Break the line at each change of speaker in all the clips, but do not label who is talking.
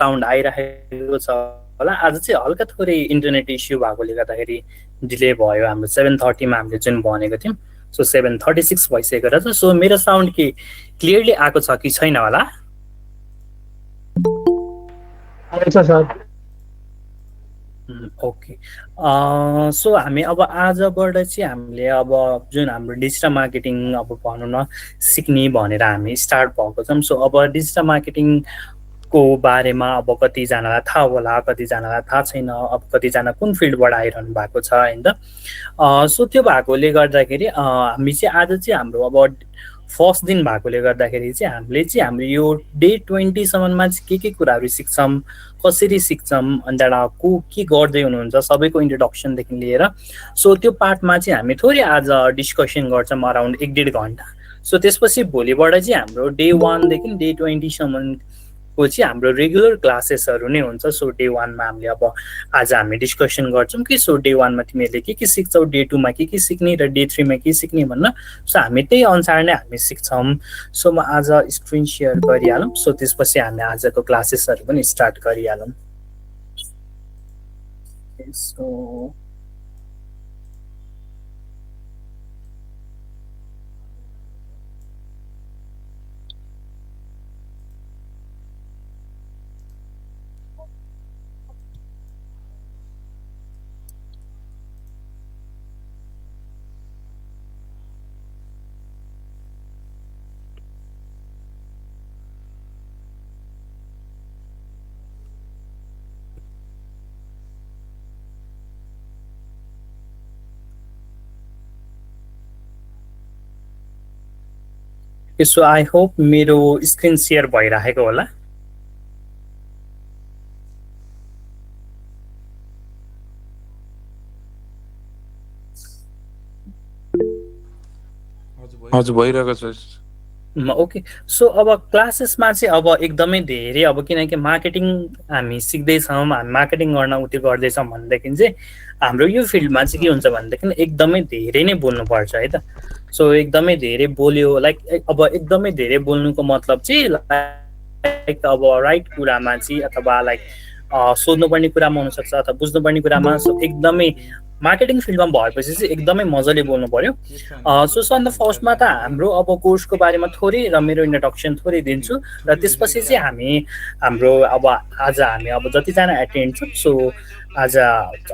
Sound आइरहेको छ होला। आज चाहिँ हल्का थोरै इन्टरनेट इस्यु भएकोले गर्दाखेरि डिले भयो। हाम्रो 7:30 मा हामीले जुन भनेको थियौँ, सो 7:36 भइसकेको रहेछ। सो मेरो साउन्ड के क्लियरली आएको छ कि छैन होला? ओके। सो हामी अब आजबाट चाहिँ हामीले अब जुन हाम्रो डिजिटल मार्केटिङ अब भनौँ न सिक्ने भनेर हामी स्टार्ट भएको छौँ। सो अब डिजिटल मार्केटिङको बारेमा अब कतिजनालाई थाहा होला, कतिजनालाई थाहा छैन, अब कतिजना कुन फिल्डबाट आइरहनु भएको छ होइन त। सो त्यो भएकोले गर्दाखेरि हामी चाहिँ आज चाहिँ हाम्रो अब फर्स्ट दिन भएकोले गर्दाखेरि चाहिँ हामीले चाहिँ हाम्रो यो डे 20सम्ममा चाहिँ के कुराहरू सिक्छौँ, कसरी सिक्छौँ, अनि त्यहाँबाट को के गर्दै हुनुहुन्छ सबैको इन्ट्रोडक्सनदेखि लिएर सो त्यो पार्टमा चाहिँ हामी थोरै आज डिस्कसन गर्छौँ अराउन्ड 1-1.5 घन्टा। सो त्यसपछि भोलिबाट चाहिँ हाम्रो डे 1देखि डे 20सम्मको चाहिँ हाम्रो रेगुलर क्लासेसहरू नै हुन्छ। सो डे 1मा हामीले अब आज हामी डिस्कसन गर्छौँ कि सो डे 1मा तिमीहरूले के सिक्छौ, डे 2मा के सिक्ने र डे 3मा के सिक्ने भन्न। सो हामी त्यही अनुसार नै हामी सिक्छौँ। सो म आज स्क्रिन सेयर गरिहालौँ। सो त्यसपछि हामी आजको क्लासेसहरू पनि स्टार्ट गरिहालौँ। सो सो आई होप मेरो स्क्रिन सेयर भइरहेको होला।
हजुर भइरहेको छ।
ओके। सो अब क्लासेसमा चाहिँ अब एकदमै धेरै अब किनकि मार्केटिङ हामी सिक्दैछौँ, हामी मार्केटिङ गर्न उत्यो गर्दैछौँ भनेदेखि चाहिँ हाम्रो यो फिल्डमा चाहिँ के हुन्छ भनेदेखि एकदमै धेरै नै बोल्नुपर्छ है त। सो एकदमै धेरै बोल्यो लाइक अब एकदमै धेरै बोल्नुको मतलब चाहिँ लाइक अब राइट कुरामा चाहिँ अथवा लाइक सोध्नुपर्ने कुरामा हुनसक्छ अथवा बुझ्नुपर्ने कुरामा। सो एकदमै मार्केटिङ फिल्डमा भएपछि चाहिँ एकदमै मजाले बोल्नु पर्यो। सो सो अन्त फर्स्टमा त हाम्रो अब कोर्सको बारेमा थोरै र मेरो इन्ट्रोडक्सन थोरै दिन्छु र त्यसपछि चाहिँ हामी हाम्रो अब आज हामी अब जतिजना एटेन्ड छौँ सो आज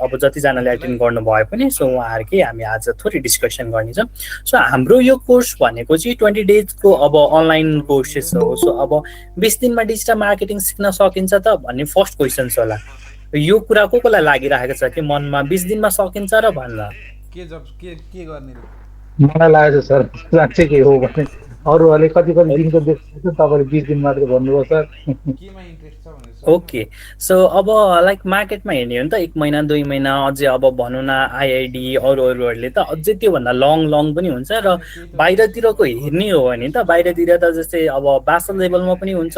अब जतिजनाले एटेन्ड गर्नुभयो पनि सो उहाँहरूकै हामी आज थोरै डिस्कसन गर्नेछौँ। सो हाम्रो यो कोर्स भनेको चाहिँ 20 डेजको अब अनलाइन कोर्सेस हो। सो अब 20 दिनमा डिजिटल मार्केटिङ सिक्न सकिन्छ त भन्ने फर्स्ट क्वेसन छ होला। यो कुरा कोलाई लागिरहेको छ कि मनमा 20 दिनमा सकिन्छ र भन्न
के गर्ने
मलाई लागेको छ सर साँच्चै के हो भने अरूहरूले कति दिनको देख्छ तपाईँले 20 दिन मात्रै भन्नुभयो सर।
केमा इन्ट्रेस्ट छ भनेर।
ओके। सो अब लाइक मार्केटमा हेर्ने हो नि त 1 महिना 2 महिना अझै अब भनौँ न आइआइडी अरूहरूले त अझै त्योभन्दा लङ पनि हुन्छ र बाहिरतिरको हेर्ने हो भने त बाहिरतिर त जस्तै अब ब्याचलर लेभलमा पनि हुन्छ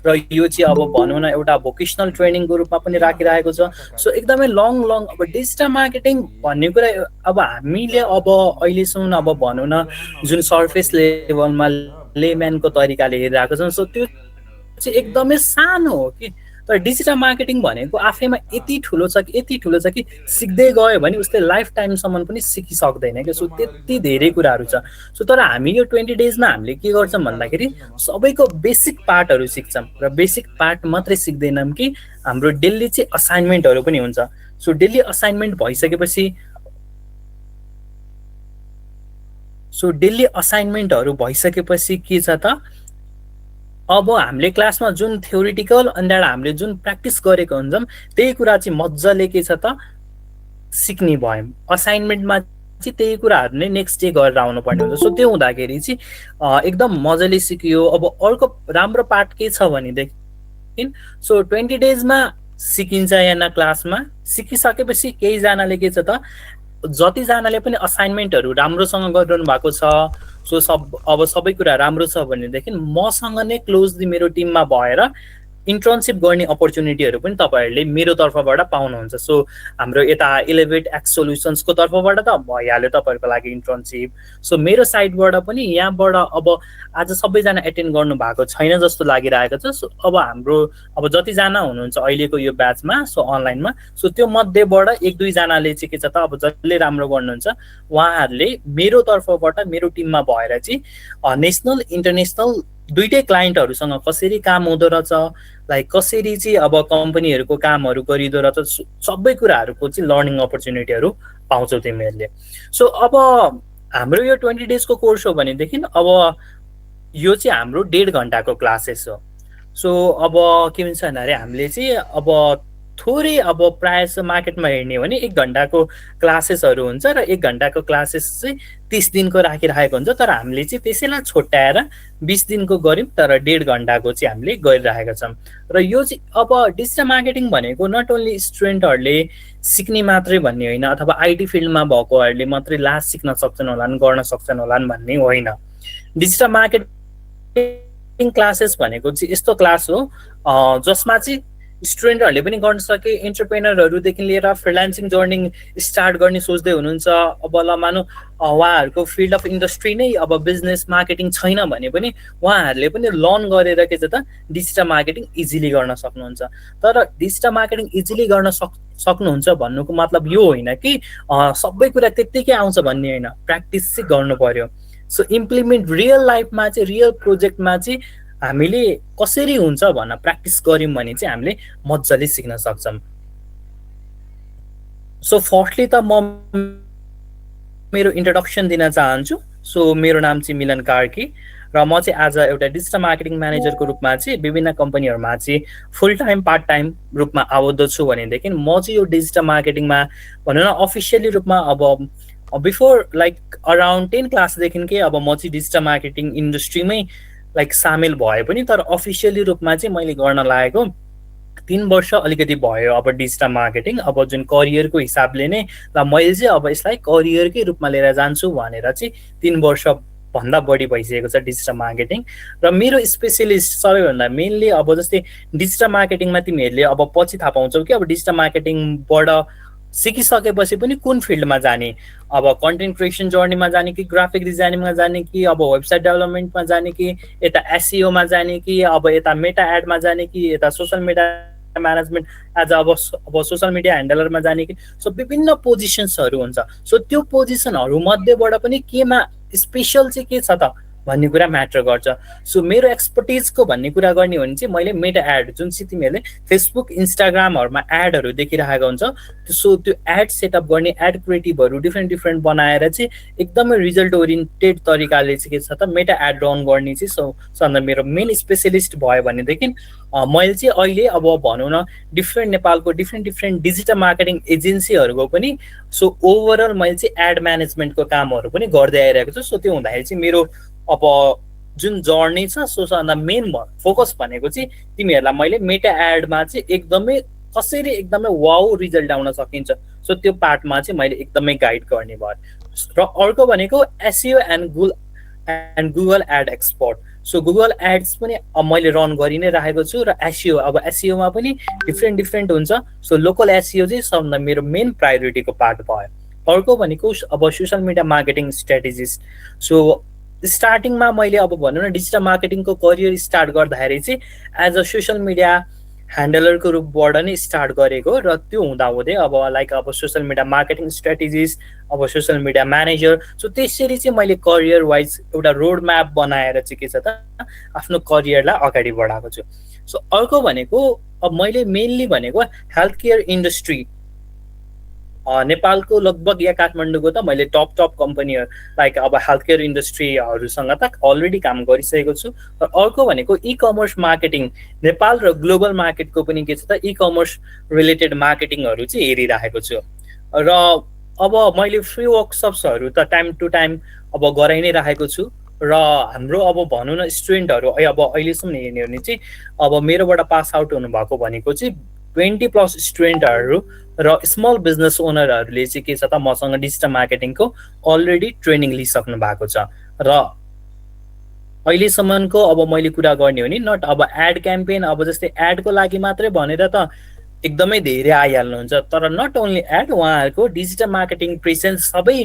र यो चाहिँ अब भनौँ न एउटा भोकेसनल ट्रेनिङको रूपमा पनि राखिरहेको छ। सो एकदमै लङ अब डिजिटल मार्केटिङ भन्ने कुरा अब हामीले अब अहिलेसम्म अब भनौँ न जुन सर्फेस लेभलमा लेम्यानको तरिकाले हेरिरहेको छौँ सो त्यो चाहिँ एकदमै सानो हो कि तर डिजिटल मार्केटिङ भनेको आफैमा यति ठुलो छ कि सिक्दै गयो भने उसले लाइफ टाइमसम्म पनि सिकिसक्दैन क्या। सो त्यति धेरै कुराहरू छ। सो तर हामी यो 20 डेजमा हामीले के गर्छौँ भन्दाखेरि सबैको बेसिक पार्टहरू सिक्छौँ र बेसिक पार्ट मात्रै सिक्दैनौँ कि हाम्रो डेली चाहिँ असाइनमेन्टहरू पनि हुन्छ। सो डेली असाइनमेन्ट भइसकेपछि के छ त अब हामीले क्लासमा जुन थ्योरिटिकल अनि त्यहाँबाट हामीले जुन प्र्याक्टिस गरेको हुन्छौँ त्यही कुरा चाहिँ मजाले के छ त सिक्ने भयौँ। असाइनमेन्टमा चाहिँ त्यही कुराहरू नै नेक्स्ट डे गरेर आउनु पर्ने हुन्छ। सो त्यो हुँदाखेरि चाहिँ एकदम मजाले सिकियो। अब अर्को राम्रो पार्ट के छ भनेदेखि सो 20 डेजमा सिकिन्छ यहाँ क्लासमा सिकिसकेपछि केहीजनाले के छ त जतिजनाले पनि असाइनमेन्टहरू राम्रोसँग गरिरहनु भएको छ सो अब सबै कुरा राम्रो छ भनेदेखि मसँग नै क्लोजली मेरो टिममा भएर इन्टर्नसिप गर्ने अपर्च्युनिटीहरू पनि तपाईँहरूले मेरो तर्फबाट पाउनुहुन्छ। सो हाम्रो यता इलेभेट एक्स सोल्युसन्सको तर्फबाट त भइहाल्यो तपाईँहरूको लागि इन्टर्नसिप। सो मेरो साइडबाट पनि यहाँबाट अब आज सबैजना एटेन्ड गर्नु भएको छैन जस्तो लागिरहेको छ। सो अब हाम्रो अब जतिजना हुनुहुन्छ अहिलेको यो ब्याचमा सो अनलाइनमा, सो त्यो मध्येबाट एक दुईजनाले चाहिँ के छ त अब जसले राम्रो गर्नुहुन्छ उहाँहरूले मेरो तर्फबाट मेरो टिममा भएर चाहिँ नेसनल इन्टरनेसनल दुइटै क्लाइन्टहरूसँग कसरी काम हुँदो रहेछ, लाइक कसरी चाहिँ अब कम्पनीहरूको कामहरू गरिँदो रहेछ, सबै कुराहरूको चाहिँ लर्निङ अपर्च्युनिटीहरू पाउँछौ तिमीहरूले। सो अब हाम्रो यो 20 डेजको कोर्स हो भनेदेखि अब यो चाहिँ हाम्रो 1.5 घन्टाको क्लासेस हो। सो अब के भन्छ भन्दाखेरि हामीले चाहिँ अब थोरै अब प्रायः जस्तो मार्केटमा हेर्ने हो भने 1 घन्टाको क्लासेसहरू हुन्छ र 1 घन्टाको क्लासेस चाहिँ 30 दिनको राखिरहेको हुन्छ, तर हामीले चाहिँ त्यसैलाई छोट्याएर 20 दिनको गऱ्यौँ, तर 1.5 घन्टाको चाहिँ हामीले गरिरहेका छौँ। र यो चाहिँ अब डिजिटल मार्केटिङ भनेको नट ओन्ली स्टुडेन्टहरूले सिक्ने मात्रै भन्ने होइन, अथवा आइटी फिल्डमा भएकोहरूले मात्रै लास्ट सिक्न सक्छन् होलान्, गर्न सक्छन् होलान् भन्ने होइन। डिजिटल मार्केटिङ क्लासेस भनेको चाहिँ यस्तो क्लास हो जसमा चाहिँ स्टुडेन्टहरूले पनि गर्न सके, एन्टरप्रेनरहरूदेखि लिएर फ्रिलान्सिङ जर्नी स्टार्ट गर्ने सोच्दै हुनुहुन्छ, अब ल मानौँ उहाँहरूको फिल्ड अफ इन्डस्ट्री नै अब बिजनेस मार्केटिङ छैन भने पनि उहाँहरूले पनि लर्न गरेर के छ त डिजिटल मार्केटिङ इजिली गर्न सक्नुहुन्छ। तर डिजिटल मार्केटिङ इजिली गर्न सक्नुहुन्छ भन्नुको मतलब यो होइन कि सबै कुरा त्यत्तिकै आउँछ भन्ने होइन, प्र्याक्टिस चाहिँ गर्नु पर्यो। सो इम्प्लिमेन्ट रियल लाइफमा चाहिँ रियल प्रोजेक्टमा चाहिँ हामीले कसरी हुन्छ भन्न प्र्याक्टिस गऱ्यौँ भने चाहिँ हामीले मजाले सिक्न सक्छौँ। सो फर्स्टली त म मेरो इन्ट्रोडक्सन दिन चाहन्छु। सो मेरो नाम चाहिँ मिलन कार्की र म चाहिँ आज एउटा डिजिटल मार्केटिङ म्यानेजरको रूपमा चाहिँ विभिन्न कम्पनीहरूमा चाहिँ फुल टाइम पार्ट टाइम रूपमा आबद्ध छु भनेदेखि म चाहिँ यो डिजिटल मार्केटिङमा भनौँ न अफिसियली रूपमा अब बिफोर लाइक अराउन्ड 10 क्लासदेखिकै अब म चाहिँ डिजिटल मार्केटिङ इन्डस्ट्रीमै लाइक सामेल भए पनि, तर अफिसियली रूपमा चाहिँ मैले गर्न लागेको 3 वर्ष अलिकति भयो अब डिजिटल मार्केटिङ। अब जुन करियरको हिसाबले नै ल मैले चाहिँ अब यसलाई करियरकै रूपमा लिएर जान्छु भनेर चाहिँ 3 वर्ष भन्दा बढी भइसकेको छ डिजिटल मार्केटिङ। र मेरो स्पेसलिस्ट सबैभन्दा मेनली अब जस्तै डिजिटल मार्केटिङमा तिमीहरूले अब पछि थाहा पाउँछौ कि अब डिजिटल मार्केटिङबाट सिकिसकेपछि पनि कुन फिल्डमा जाने, अब कन्टेन्ट क्रिएसन जर्नीमा जाने कि ग्राफिक डिजाइनिङमा जाने कि अब वेबसाइट डेभलपमेन्टमा जाने कि यता एसइओमा जाने कि अब यता मेटा एडमा जाने कि यता सोसल मिडिया म्यानेजमेन्ट एज अब सोसल मिडिया ह्यान्डलरमा जाने कि। सो विभिन्न पोजिसन्सहरू हुन्छ। सो त्यो पोजिसनहरू मध्येबाट पनि केमा स्पेसल चाहिँ के छ त भन्ने कुरा म्याटर गर्छ। सो मेरो एक्सपर्टिजको भन्ने कुरा गर्ने हो भने चाहिँ मैले मेटा एड जुन चाहिँ तिमीहरूले फेसबुक इन्स्टाग्रामहरूमा एडहरू देखिरहेको हुन्छ, सो त्यो एड सेटअप गर्ने एड क्रिएटिभहरू डिफ्रेन्ट बनाएर चाहिँ एकदमै रिजल्ट ओरिएन्टेड तरिकाले चाहिँ के छ त मेटा एड रन गर्ने चाहिँ सो मेरो मेन स्पेसलिस्ट भयो भनेदेखि मैले चाहिँ अहिले अब भनौँ न नेपालको डिफ्रेन्ट डिजिटल मार्केटिङ एजेन्सीहरूको पनि सो ओभरअल मैले चाहिँ एड म्यानेजमेन्टको कामहरू पनि गर्दै आइरहेको छु। सो त्यो हुँदाखेरि चाहिँ मेरो अब जुन जर्नी छ सो मेन फोकस भनेको चाहिँ तिमीहरूलाई मैले मेटा एडमा चाहिँ एकदमै कसरी एकदमै वाउ रिजल्ट आउन सकिन्छ सो त्यो पार्टमा चाहिँ मैले एकदमै गाइड गर्ने भयो। र अर्को भनेको SEO and Google ad expert. So Google ads पनि मैले रन गरि नै राखेको छु र एसइओ अब एसइओमा पनि डिफ्रेन्ट हुन्छ। सो लोकल एसइओ चाहिँ सबभन्दा मेरो मेन प्रायोरिटीको पार्ट भयो। अर्को भनेको अब social media marketing strategist. So स्टार्टिङमा मैले अब भनौँ न डिजिटल मार्केटिङको करियर स्टार्ट गर्दाखेरि चाहिँ एज अ सोसल मिडिया ह्यान्डलरको रूपबाट नै स्टार्ट गरेको र त्यो हुँदाहुँदै अब लाइक अब सोसल मिडिया मार्केटिङ स्ट्राटेजिस्ट, अब सोसल मिडिया म्यानेजर। सो त्यसरी चाहिँ मैले करियर वाइज एउटा रोड म्याप बनाएर चाहिँ के छ त आफ्नो करियरलाई अगाडि बढाएको छु। सो अर्को भनेको अब मैले मेनली भनेको हेल्थ केयर इन्डस्ट्री नेपालको लगभग या काठमाडौँको त मैले टप कम्पनीहरू लाइक अब हेल्थ केयर इन्डस्ट्रीहरूसँग त अलरेडी काम गरिसकेको छु। र अर्को भनेको इ कमर्स मार्केटिङ नेपाल र ग्लोबल मार्केटको पनि के छ त इ कमर्स रिलेटेड मार्केटिङहरू चाहिँ हेरिराखेको छु। र अब मैले फ्री वर्कसप्सहरू त टाइम टु टाइम अब गराइ नै राखेको छु। र हाम्रो अब भनौँ न स्टुडेन्टहरू अब अहिलेसम्म हेर्ने हो भने चाहिँ अब मेरोबाट पास आउट हुनुभएको भनेको चाहिँ 20+ स्टुडेन्टहरू र स्मल बिजनेस ओनरहरूले चाहिँ के छ त मसँग डिजिटल मार्केटिङको अलरेडी ट्रेनिङ लिइसक्नु भएको छ। र अहिलेसम्मको अब मैले कुरा गर्ने हो नि नट अब एड क्याम्पेन अब जस्तै एडको लागि मात्रै भनेर त एकदमै धेरै आइहाल्नुहुन्छ, तर नट ओन्ली एड, उहाँहरूको डिजिटल मार्केटिङ प्रेजेन्स सबै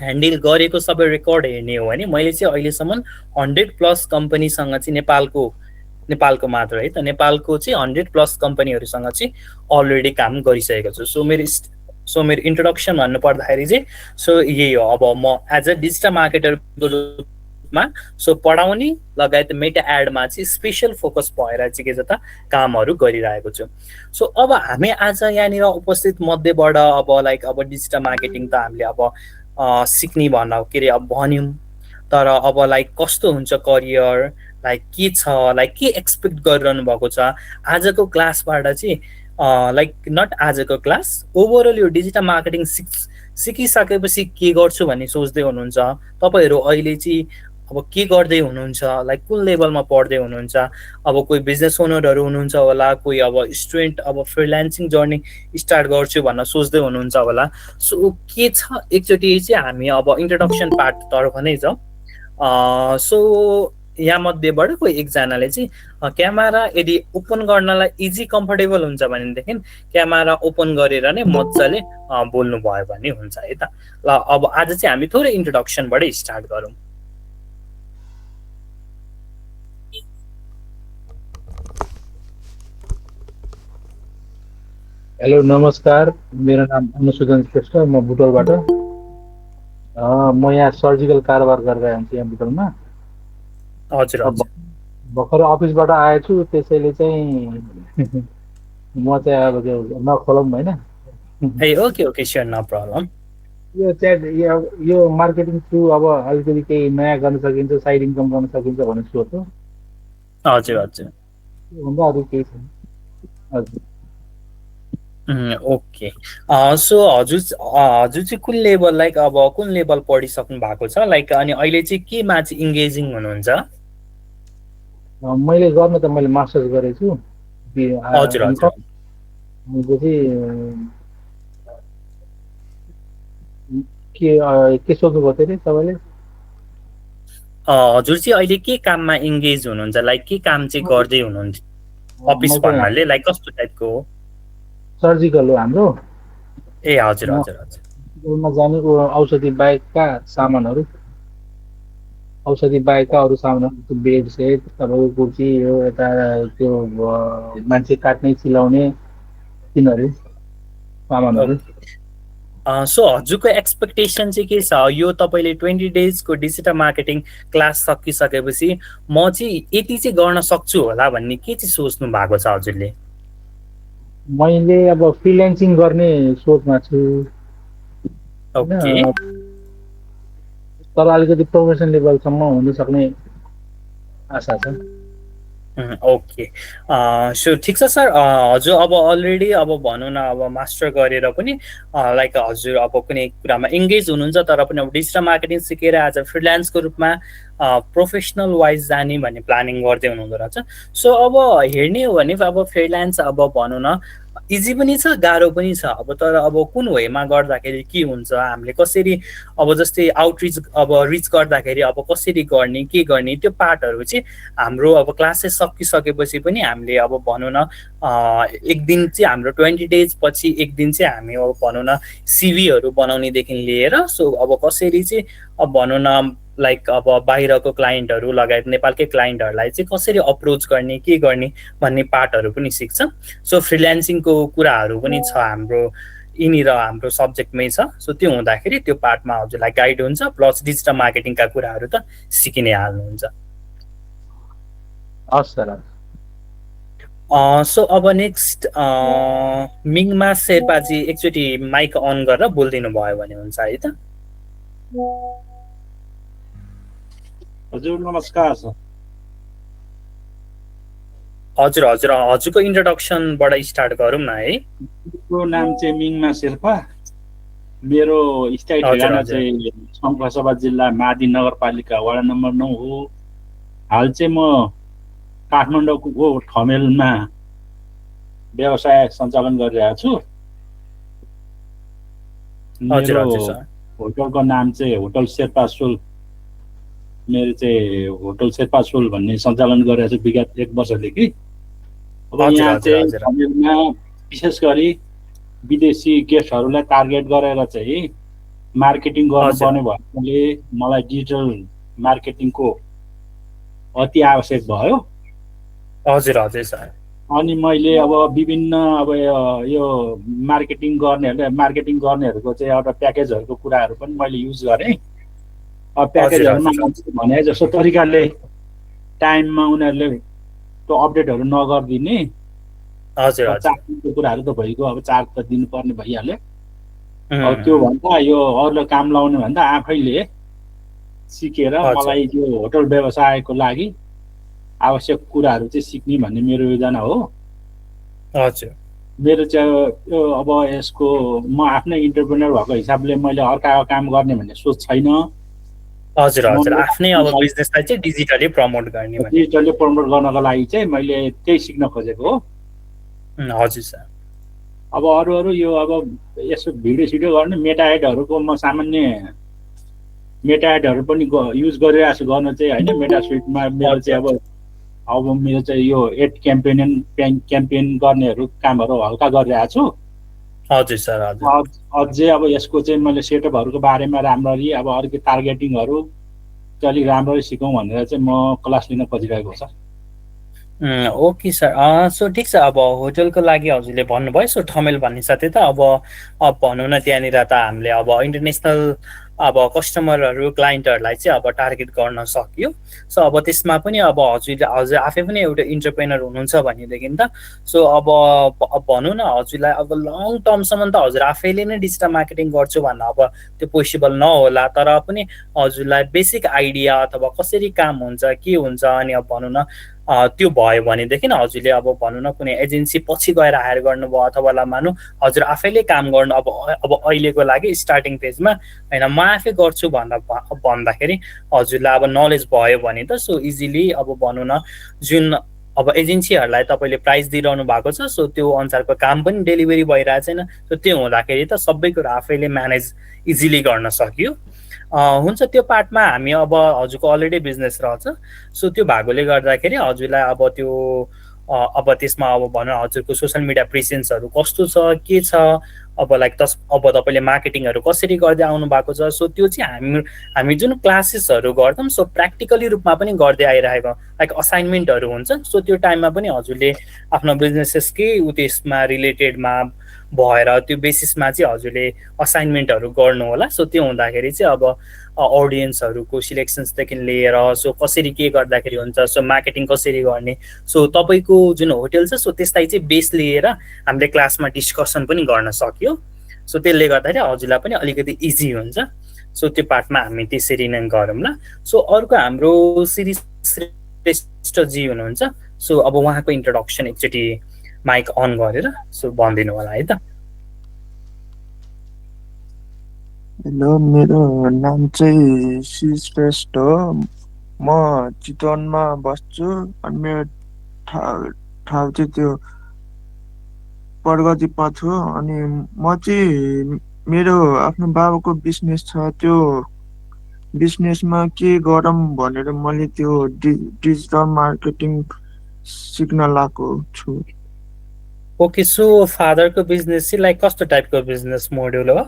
ह्यान्डल गरेको सबै रेकर्ड हेर्ने हो भने मैले चाहिँ अहिलेसम्म 100+ कम्पनीसँग चाहिँ नेपालको मात्र है त, नेपालको चाहिँ 100+ कम्पनीहरूसँग चाहिँ अलरेडी काम गरिसकेको छु। सो मेरो इन्ट्रोडक्सन भन्नु पर्दाखेरि चाहिँ सो यही हो। अब म एज अ डिजिटल मार्केटरको रूपमा सो पढाउने लगायत मेटा एडमा चाहिँ स्पेसल फोकस भएर चाहिँ के जता कामहरू गरिरहेको छु। सो अब हामी आज यहाँनिर उपस्थित मध्येबाट अब लाइक अब डिजिटल मार्केटिङ त हामीले अब सिक्ने के अरे अब भन्यौँ, तर अब लाइक कस्तो हुन्छ करियर, लाइक के छ, लाइक के एक्सपेक्ट गरिरहनु भएको छ आजको क्लासबाट चाहिँ लाइक नट आजको क्लास, ओभरअल यो डिजिटल मार्केटिङ सिकिसकेपछि के गर्छु भन्ने सोच्दै हुनुहुन्छ तपाईँहरू अहिले चाहिँ अब के गर्दै हुनुहुन्छ, लाइक कुन लेभलमा पढ्दै हुनुहुन्छ, अब कोही बिजनेस ओनरहरू हुनुहुन्छ होला, कोही अब स्टुडेन्ट अब फ्रिल्यान्सिङ जर्नी स्टार्ट गर्छु भन्न सोच्दै हुनुहुन्छ होला। सो के छ एकचोटि चाहिँ हामी अब इन्ट्रोडक्सन पार्टतर्फ नै जाउँ। सो यहाँ मध्येबाट कोही एकजनाले चाहिँ क्यामेरा यदि ओपन गर्नलाई इजी कम्फर्टेबल हुन्छ भनेदेखि क्यामेरा ओपन गरेर नै मजाले बोल्नु भयो भने हुन्छ है त। ल अब आज चाहिँ हामी थोरै इन्ट्रोडक्सनबाटै स्टार्ट गरौँ।
हेलो नमस्कार, मेरो नाम अनुसुदन श्रेष्ठ, म बुटोलबाट। म यहाँ सर्जिकल कारोबार गरेर हुन्छु यहाँ बुटोलमा।
हजुर हजुर,
भर्खर अफिसबाट आएछु, त्यसैले चाहिँ म चाहिँ अब त्यो नखोलौँ होइन।
ए okay okay sure, no problem.
यो च्याट यो मार्केटिङ थ्रु अब अलिकति केही नयाँ गर्न सकिन्छ, साइड इन्कम गर्न सकिन्छ भन्ने सोच हो।
हजुर हजुर,
त्योभन्दा अरू केही छैन। हजुर
ओके। सो हजुर चाहिँ कुन लेभल लाइक अब कुन लेभल पढिसक्नु भएको छ लाइक, अनि अहिले चाहिँ केमा चाहिँ इङ्गेजिङ हुनुहुन्छ?
मैले गर्न त मैले मास्टर्स गरेको छु।
हजुर हजुर,
के सोध्नुभयो थियो तपाईँले?
हजुर चाहिँ अहिले के काममा इङ्गेज हुनुहुन्छ, लाइक के काम चाहिँ गर्दै हुनुहुन्छ अफिस भन्नाले, लाइक कस्तो टाइपको हो?
सर्जिकल हो हाम्रो।
ए हजुर हजुर हजुर,
जाने औषधि बाहेकका सामानहरू, औषधि बाहेकका अरू सामानहरू, बेड सेट, तपाईँको कुर्सी, यो यता त्यो मान्छे काट्ने चिलाउने तिनीहरू सामानहरू।
सो हजुरको एक्सपेक्टेसन चाहिँ के छ? यो तपाईँले 20 डेजको डिजिटल मार्केटिङ क्लास सकिसकेपछि म चाहिँ यति चाहिँ गर्न सक्छु होला भन्ने के चाहिँ सोच्नु भएको छ हजुरले?
मैले अब फ्रिल्यान्सिङ गर्ने सोचमा छु,
ओके,
तर अलिकति प्रोफेसनल लेभलसम्म हुन सक्ने आशा छ।
ओके, सो ठिक छ सर। हजुर अब अलरेडी अब भनौँ न अब मास्टर गरेर पनि लाइक हजुर अब कुनै कुरामा इङ्गेज हुनुहुन्छ, तर पनि अब डिजिटल मार्केटिङ सिकेर एज अ फ्रिल्यान्सको रूपमा प्रोफेसनल वाइज जाने भन्ने प्लानिङ गर्दै हुनुहुँदो रहेछ। सो अब हेर्ने हो भने अब फ्रिल्यान्स अब भनौँ न इजी पनि छ गाह्रो पनि छ, अब तर अब कुन वेमा गर्दाखेरि के हुन्छ, हामीले कसरी अब जस्तै आउटरिच अब रिच गर्दाखेरि अब कसरी गर्ने के गर्ने त्यो पार्टहरू चाहिँ हाम्रो अब क्लासेस सकिसकेपछि पनि हामीले अब भनौँ न एक दिन चाहिँ हाम्रो 20 डेज पछि एक दिन चाहिँ हामी अब भनौँ न सिभीहरू बनाउनेदेखि लिएर सो अब कसरी चाहिँ अब भनौँ न लाइक अब बाहिरको क्लाइन्टहरू लगायत नेपालकै क्लाइन्टहरूलाई चाहिँ कसरी अप्रोच गर्ने के गर्ने भन्ने पार्टहरू पनि सिक्छ। सो फ्रिल्यान्सिङको कुराहरू पनि छ हाम्रो यिनीर हाम्रो सब्जेक्टमै छ। सो त्यो हुँदाखेरि त्यो पार्टमा हजुरलाई गाइड हुन्छ, प्लस डिजिटल मार्केटिङका कुराहरू त सिकि नै हाल्नुहुन्छ।
हस् सर।
सो अब नेक्स्ट मिङमा शेर्पाजी एकचोटि माइक अन गरेर बोलिदिनु भयो भने हुन्छ है त।
हजुर नमस्कार सर।
हजुर हजुर, हजुरको इन्ट्रोडक्सनबाट स्टार्ट गरौँ न है।
मेरो नाम चाहिँ मिङमा शेर्पा, मेरो स्थायी ठेगाना चाहिँ शङ्खसभा जिल्ला मादी नगरपालिका वडा नम्बर 9 हो। हाल चाहिँ म काठमाडौँको ठमेलमा व्यवसाय सञ्चालन गरिरहेको छु। मेरो होटलको नाम चाहिँ होटल शेर्पा सोल मेरो चाहिँ होटल शेर्पा सोल भन्ने सञ्चालन गरेर चाहिँ विगत 1 वर्षदेखि। अब
हजुर
यहाँ
हजुर
चाहिँ
हजुर
ठमेलमा विशेष गरी विदेशी गेस्टहरूलाई टार्गेट गरेर चाहिँ मार्केटिङ गर्नुपर्ने भएकोले मलाई डिजिटल मार्केटिङको अति आवश्यक भयो।
हजुर हजुर सर।
अनि मैले अब विभिन्न अब यो मार्केटिङ गर्नेहरूको चाहिँ एउटा प्याकेजहरूको कुराहरू पनि मैले युज गरेँ। अब प्याकेजहरूमा भने जस्तो तरिकाले टाइममा उनीहरूले त्यो अपडेटहरू नगरिदिने,
हजुर
4 दिनको कुराहरू त भइगयो, अब 4 त दिनुपर्ने भइहाल्यो। अब त्यो भन्दा यो अरूले काम लाउने भन्दा आफैले सिकेर मलाई यो होटल व्यवसायको लागि आवश्यक कुराहरू चाहिँ सिक्ने भन्ने मेरो योजना हो।
हजुर
मेरो चाहिँ यो अब यसको म आफ्नै इन्टरप्रेनर भएको हिसाबले मैले अर्काको काम गर्ने भन्ने सोच छैन।
हजुर हजुर आफ्नै अब बिजनेसलाई चाहिँ डिजिटली प्रमोट गर्ने भने
डिजिटली प्रमोट गर्नको लागि चाहिँ मैले त्यही सिक्न खोजेको हो।
हजुर सर।
अब अरू यो अब यसो भिडियो गर्ने मेटा एडहरूको म सामान्य मेटा एडहरू पनि युज गरिरहेको छु गर्न चाहिँ होइन। मेटा सुइटमा मेरो चाहिँ अब मेरो चाहिँ यो एड क्याम्पेन गर्नेहरू कामहरू हल्का गरिरहेको छु।
हजुर सर हजुर।
अझै अब यसको चाहिँ मैले सेटअपहरूको बारेमा राम्ररी अब अरू टार्गेटिङहरू चाहिँ अलिक राम्ररी सिकौँ भनेर चाहिँ म क्लास लिन खोजिरहेको छ।
Okay sir. सो ठिक छ। अब होटलको लागि हजुरले भन्नुभयो। सो ठमेल भन्ने साथै त अब भनौँ न त्यहाँनिर त हामीले अब इन्टरनेसनल अब कस्टमरहरू क्लाइन्टहरूलाई चाहिँ अब टार्गेट गर्न सक्यो। सो अब त्यसमा पनि अब हजुर आफै पनि एउटा इन्टरप्रेनर हुनुहुन्छ भनेदेखि त सो अब भनौँ न हजुरलाई अब लङ टर्मसम्म त हजुर आफैले नै डिजिटल मार्केटिङ गर्छु भन्दा अब त्यो पोसिबल नहोला, तर पनि हजुरलाई बेसिक आइडिया अथवा कसरी काम हुन्छ के हुन्छ अनि अब भनौँ न त्यो भयो भनेदेखि हजुरले अब भनौँ न कुनै एजेन्सी पछि गएर हायर गर्नुभयो अथवा मानौँ हजुर आफैले काम गर्नु अब अहिलेको लागि स्टार्टिङ फेजमा होइन म आफै गर्छु भन्दाखेरि हजुरलाई अब नलेज भयो भने त सो इजिली अब भनौँ न जुन अब एजेन्सीहरूलाई तपाईँले प्राइस दिइरहनु भएको छ सो त्यो अनुसारको काम पनि डेलिभरी भइरहेको छैन। सो त्यो हुँदाखेरि त सबै कुरा आफैले म्यानेज इजिली गर्न सकियो। हुन्छ त्यो पार्टमा हामी अब हजुरको अलरेडी बिजनेस रहेछ। सो त्यो भएकोले गर्दाखेरि हजुरलाई अब त्यो अब त्यसमा अब भनौँ हजुरको सोसियल मिडिया प्रेजेन्सहरू कस्तो छ के छ अब लाइक अब तपाईँले मार्केटिङहरू कसरी गर्दै आउनु भएको छ। सो त्यो चाहिँ हामी जुन क्लासेसहरू गर्छौँ सो प्र्याक्टिकली रूपमा पनि गर्दै आइरहेको लाइक असाइनमेन्टहरू हुन्छ। सो त्यो टाइममा पनि हजुरले आफ्नो बिजनेसेसकै त्यसमा रिलेटेडमा भएर त्यो बेसिसमा चाहिँ हजुरले असाइनमेन्टहरू गर्नु होला। सो त्यो हुँदाखेरि चाहिँ अब अडियन्सहरूको सिलेक्सन्सदेखि लिएर सो कसरी के गर्दाखेरि हुन्छ, सो मार्केटिङ कसरी गर्ने, सो तपाईँको जुन होटल छ सो त्यसलाई चाहिँ बेस लिएर हामीले क्लासमा डिस्कसन पनि गर्न सक्यो। सो त्यसले गर्दाखेरि हजुरलाई पनि अलिकति इजी हुन्छ। सो त्यो पार्टमा हामी त्यसरी नै गरौँला। सो अर्को हाम्रो श्री श्रेष्ठजी हुनुहुन्छ। सो अब उहाँको इन्ट्रोडक्सन एकचोटि माइक अन गरेर सो भनिदिनु होला है त।
हेलो, मेरो नाम चाहिँ श्री श्रेष्ठ हो। म चितवनमा बस्छु अनि मेरो ठाउँ चाहिँ त्यो प्रगति पथ हो। अनि म चाहिँ मेरो आफ्नो बाबाको बिजनेस छ, त्यो बिजनेसमा के गरौँ भनेर मैले त्यो डिजिटल मार्केटिङ सिक्न लागेको छु।
ओके। सो फादरको बिजनेस चाहिँ लाइक कस्तो टाइपको बिजनेस मोडल हो?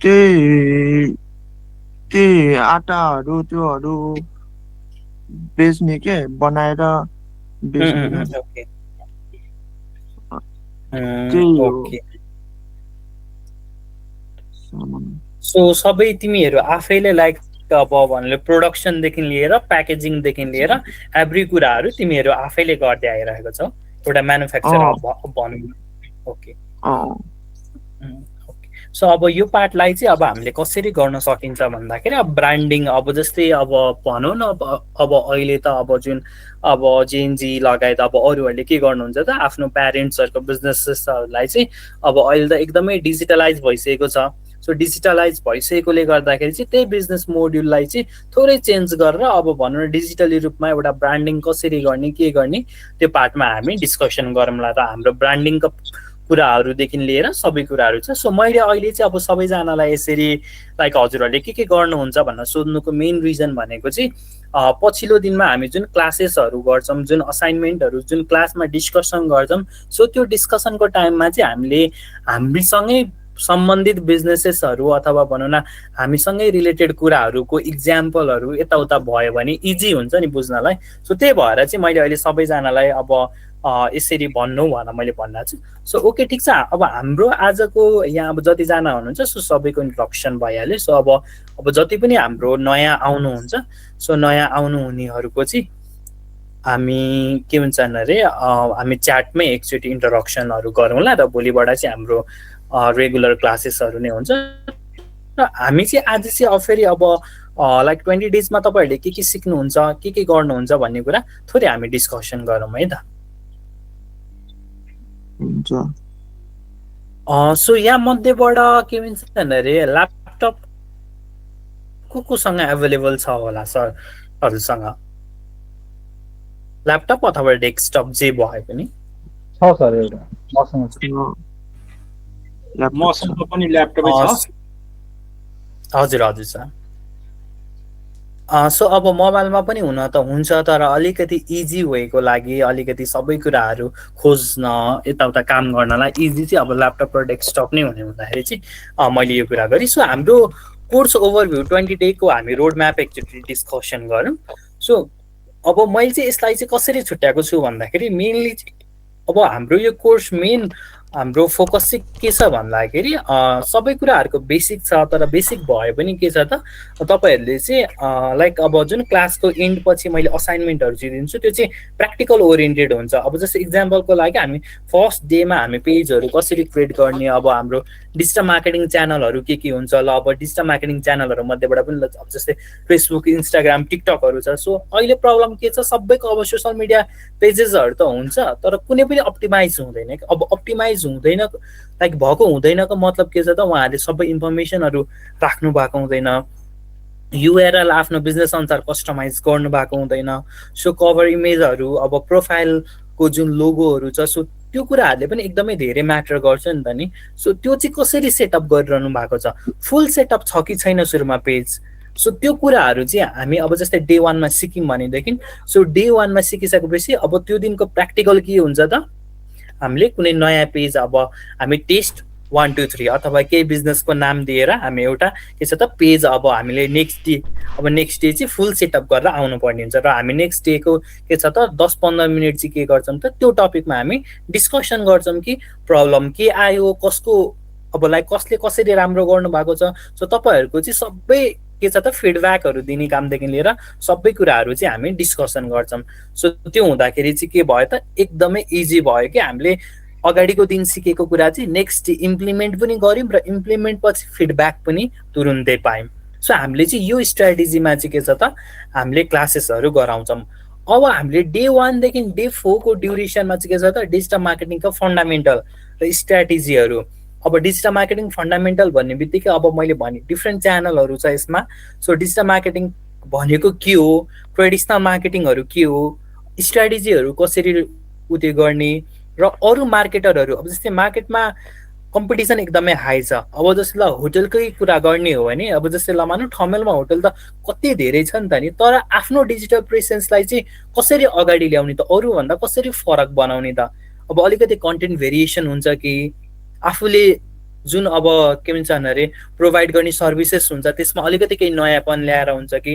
त्यही आटाहरू त्योहरू बेच्ने के बनाएर बेच्ने।
सो सबै तिमीहरू आफैले लाइक अब भन्नु प्रोडक्सनदेखि लिएर प्याकेजिङदेखि लिएर एभ्री कुराहरू तिमीहरू आफैले गर्दै आइरहेको छौ एउटा म्यानुफ्याक्चरर भनौँ। ओके। सो अब यो पार्टलाई चाहिँ अब हामीले कसरी गर्न सकिन्छ भन्दाखेरि अब ब्रान्डिङ अब जस्तै अब भनौँ न अब अहिले त अब जुन अब जेएनजी लगायत अब अरूहरूले के गर्नुहुन्छ त आफ्नो प्यारेन्ट्सहरूको बिजनेसेसहरूलाई चाहिँ अब अहिले त एकदमै डिजिटलाइज भइसकेको छ। सो डिजिटलाइज भइसकेकोले गर्दाखेरि चाहिँ त्यही बिजनेस मोड्युललाई चाहिँ थोरै चेन्ज गरेर अब भनौँ न डिजिटली रूपमा एउटा ब्रान्डिङ कसरी गर्ने के गर्ने त्यो पार्टमा हामी डिस्कसन गरौँला र हाम्रो ब्रान्डिङको कुराहरूदेखि लिएर सबै कुराहरू छ। सो मैले अहिले चाहिँ अब सबैजनालाई यसरी लाइक हजुरहरूले के गर्नुहुन्छ भनेर सोध्नुको मेन रिजन भनेको चाहिँ पछिल्लो दिनमा हामी जुन क्लासेसहरू गर्छौँ, जुन असाइनमेन्टहरू जुन क्लासमा डिस्कसन गर्छौँ, सो त्यो डिस्कसनको टाइममा चाहिँ हामीले हामीसँगै सम्बन्धित बिजनेसेसहरू अथवा भनौँ न हामीसँगै रिलेटेड कुराहरूको इक्जाम्पलहरू यताउता भयो भने इजी हुन्छ नि बुझ्नलाई। सो त्यही भएर चाहिँ मैले अहिले सबैजनालाई अब यसरी भन्नु भनेर मैले भन्न छु। सो ओके ठिक छ, अब हाम्रो आजको यहाँ अब जतिजना हुनुहुन्छ सो सबैको इन्ट्रोडक्सन भइहाल्यो। सो अब जति पनि हाम्रो नयाँ आउनुहुन्छ सो नयाँ आउनु हुनेहरूको चाहिँ हामी के भन्छ अरे हामी च्याटमै एकचोटि इन्ट्रोडक्सनहरू गरौँला र भोलिबाट चाहिँ हाम्रो रेगुलर क्लासेसहरू नै हुन्छ। र हामी चाहिँ आज चाहिँ फेरि अब लाइक 20 डेजमा तपाईँहरूले के सिक्नुहुन्छ, के गर्नुहुन्छ भन्ने कुरा थोरै हामी डिस्कसन गरौँ है त।
हुन्छ।
सो यहाँ मध्येबाट के भन्छ अरे ल्यापटप कोसँग एभाइलेबल छ होला सरहरूसँग? ल्यापटप अथवा डेस्कटप जे भए पनि
छ सर, एउटा मसँग छ।
मसँग पनि ल्यापटपै छ।
हजुर हजुर सर। सो अब मोबाइलमा पनि हुन त हुन्छ, तर अलिकति इजी वेको लागि अलिकति सबै कुराहरू खोज्न यताउता काम गर्नलाई इजी चाहिँ अब ल्यापटप र डेस्कटप नै हुने हुँदाखेरि चाहिँ मैले यो कुरा गरेँ। सो हाम्रो कोर्स ओभरभ्यू 20 डेको हामी रोड म्याप एकचोटि डिस्कसन गरौँ। सो अब मैले चाहिँ यसलाई चाहिँ कसरी छुट्याएको छु भन्दाखेरि मेनली अब हाम्रो यो कोर्स मेन हाम्रो फोकस चाहिँ के छ भन्दाखेरि सबै कुराहरूको बेसिक छ, तर बेसिक भए पनि के छ त तपाईँहरूले चाहिँ लाइक अब जुन क्लासको एन्ड पछि मैले असाइनमेन्टहरू चाहिँ दिन्छु त्यो चाहिँ प्र्याक्टिकल ओरिएन्टेड हुन्छ। अब जस्तै इक्जाम्पलको लागि हामी फर्स्ट डेमा हामी पेजहरू कसरी क्रिएट गर्ने, अब हाम्रो डिजिटल मार्केटिङ च्यानलहरू के हुन्छ, ल अब डिजिटल मार्केटिङ च्यानलहरू मध्येबाट पनि अब जस्तै फेसबुक, इन्स्टाग्राम, टिकटकहरू छ। सो अहिले प्रब्लम के छ, सबैको अब सोसियल मिडिया पेजेसहरू त हुन्छ तर कुनै पनि अप्टिमाइज हुँदैन। अब अप्टिमाइज हुँदैन लाइक भएको हुँदैनको मतलब के छ त उहाँहरूले सबै इन्फर्मेसनहरू राख्नु भएको हुँदैन, युआरएल आफ्नो बिजनेस अनुसार कस्टमाइज गर्नु भएको हुँदैन। सो कभर इमेजहरू अब प्रोफाइलको जुन लोगोहरू छ सो त्यो कुराहरूले पनि एकदमै धेरै म्याटर गर्छ नि त नि। सो त्यो चाहिँ कसरी सेटअप गरिरहनु भएको छ, फुल सेटअप छ कि छैन सुरुमा पेज, सो त्यो कुराहरू चाहिँ हामी अब जस्तै डे 1 मा सिक्यौँ भनेदेखि सो डे 1 मा सिकिसकेपछि अब त्यो दिनको प्र्याक्टिकल के हुन्छ त हामीले कुनै नयाँ पेज अब हामी टेस्ट 1 2 3 अथवा केही बिजनेसको नाम दिएर हामी एउटा के छ त पेज अब हामीले नेक्स्ट डे चाहिँ फुल सेटअप गरेर आउनुपर्ने हुन्छ। र हामी नेक्स्ट डेको के छ त 10-15 मिनट चाहिँ के गर्छौँ त त्यो टपिकमा हामी डिस्कसन गर्छौँ कि प्रब्लम के आयो, कसको अब लाइक कसले कसरी राम्रो गर्नु भएको छ। सो तपाईँहरूको चाहिँ सबै के छ त फिडब्याकहरू दिने कामदेखि लिएर सबै कुराहरू चाहिँ हामी डिस्कसन गर्छौँ। सो त्यो हुँदाखेरि चाहिँ के भयो त एकदमै इजी भयो कि हामीले अगाडिको दिन सिकेको कुरा चाहिँ नेक्स्ट डे इम्प्लिमेन्ट पनि गऱ्यौँ र इम्प्लिमेन्ट पछि फिडब्याक पनि तुरुन्तै पायौँ। सो हामीले चाहिँ यो स्ट्राटेजीमा चाहिँ के छ त हामीले क्लासेसहरू गराउँछौँ। अब हामीले डे 1 देखि डे 4 को ड्युरेसनमा चाहिँ के छ त डिजिटल मार्केटिङको फन्डामेन्टल र स्ट्राटेजीहरू। अब डिजिटल मार्केटिङ फन्डामेन्टल भन्ने बित्तिकै अब मैले भने डिफ्रेन्ट च्यानलहरू छ यसमा। सो डिजिटल मार्केटिङ भनेको के हो, ट्रेडिसनल मार्केटिङहरू के हो, स्ट्राटेजीहरू कसरी उयो गर्ने र अरू मार्केटरहरू अब जस्तै मार्केटमा कम्पिटिसन एकदमै हाई छ। अब जस्तै ल होटलकै कुरा गर्ने हो भने अब जस्तै ल मानौँ ठमेलमा होटल त कति धेरै छ नि त नि, तर आफ्नो डिजिटल प्रेसेन्सलाई चाहिँ कसरी अगाडि ल्याउने त, अरूभन्दा कसरी फरक बनाउने त। अब अलिकति कन्टेन्ट भेरिएसन हुन्छ कि आफूले जुन अब के भन्छ अरे प्रोभाइड गर्ने सर्भिसेस हुन्छ त्यसमा अलिकति केही नयाँपन ल्याएर हुन्छ कि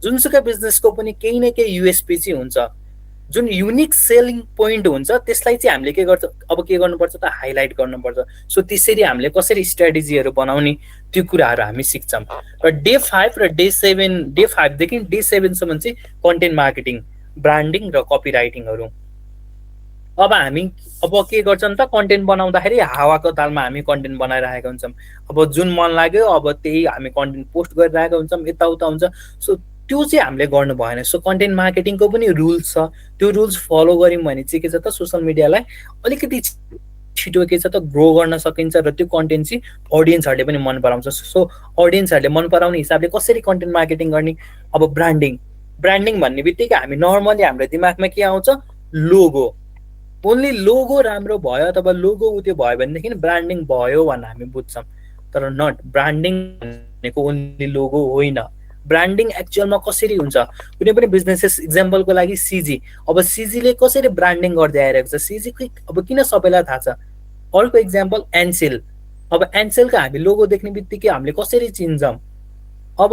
जुनसुकै बिजनेसको पनि केही न केही युएसपी चाहिँ हुन्छ, जुन युनिक सेलिङ पोइन्ट हुन्छ त्यसलाई चाहिँ हामीले के गर्छ अब के गर्नुपर्छ त हाइलाइट गर्नुपर्छ। सो त्यसरी हामीले कसरी स्ट्राटेजीहरू बनाउने त्यो कुराहरू हामी सिक्छौँ। र डे 5 र डे 7 डे 5 देखि डे 7 सम्म चाहिँ कन्टेन्ट मार्केटिङ, ब्रान्डिङ र कपी राइटिङहरू। अब हामी अब के गर्छौँ त कन्टेन्ट बनाउँदाखेरि हावाको तालमा हामी कन्टेन्ट बनाइरहेका हुन्छौँ। अब जुन मन लाग्यो अब त्यही हामी कन्टेन्ट पोस्ट गरिरहेका हुन्छौँ, यताउता हुन्छ। सो त्यो चाहिँ हामीले गर्नु भएन। सो कन्टेन्ट मार्केटिङको पनि रुल्स छ, त्यो रुल्स फलो गऱ्यौँ भने चाहिँ के छ त सोसियल मिडियालाई अलिकति छिटो के छ त ग्रो गर्न सकिन्छ र त्यो कन्टेन्ट चाहिँ अडियन्सहरूले पनि मन पराउँछ। सो अडियन्सहरूले मन पराउने हिसाबले कसरी कन्टेन्ट मार्केटिङ गर्ने। अब ब्रान्डिङ भन्ने बित्तिकै हामी नर्मली हाम्रो दिमागमा के आउँछ, लोगो, ओन्ली लोगो राम्रो भयो अथवा लोगो उ त्यो भयो भनेदेखि ब्रान्डिङ भयो भनेर हामी बुझ्छौँ, तर नट, ब्रान्डिङ भनेको ओन्ली लोगो होइन। ब्रान्डिङ एक्चुअलमा कसरी हुन्छ, कुनै पनि बिजनेसेस, इक्जाम्पलको लागि सिजी, अब सिजीले कसरी ब्रान्डिङ गर्दै आइरहेको छ, सिजी अब किन सबैलाई थाहा छ। अर्को इक्जाम्पल एनसेल, अब एनसेलको हामी लोगो देख्ने बित्तिकै हामीले कसरी चिन्छौँ, अब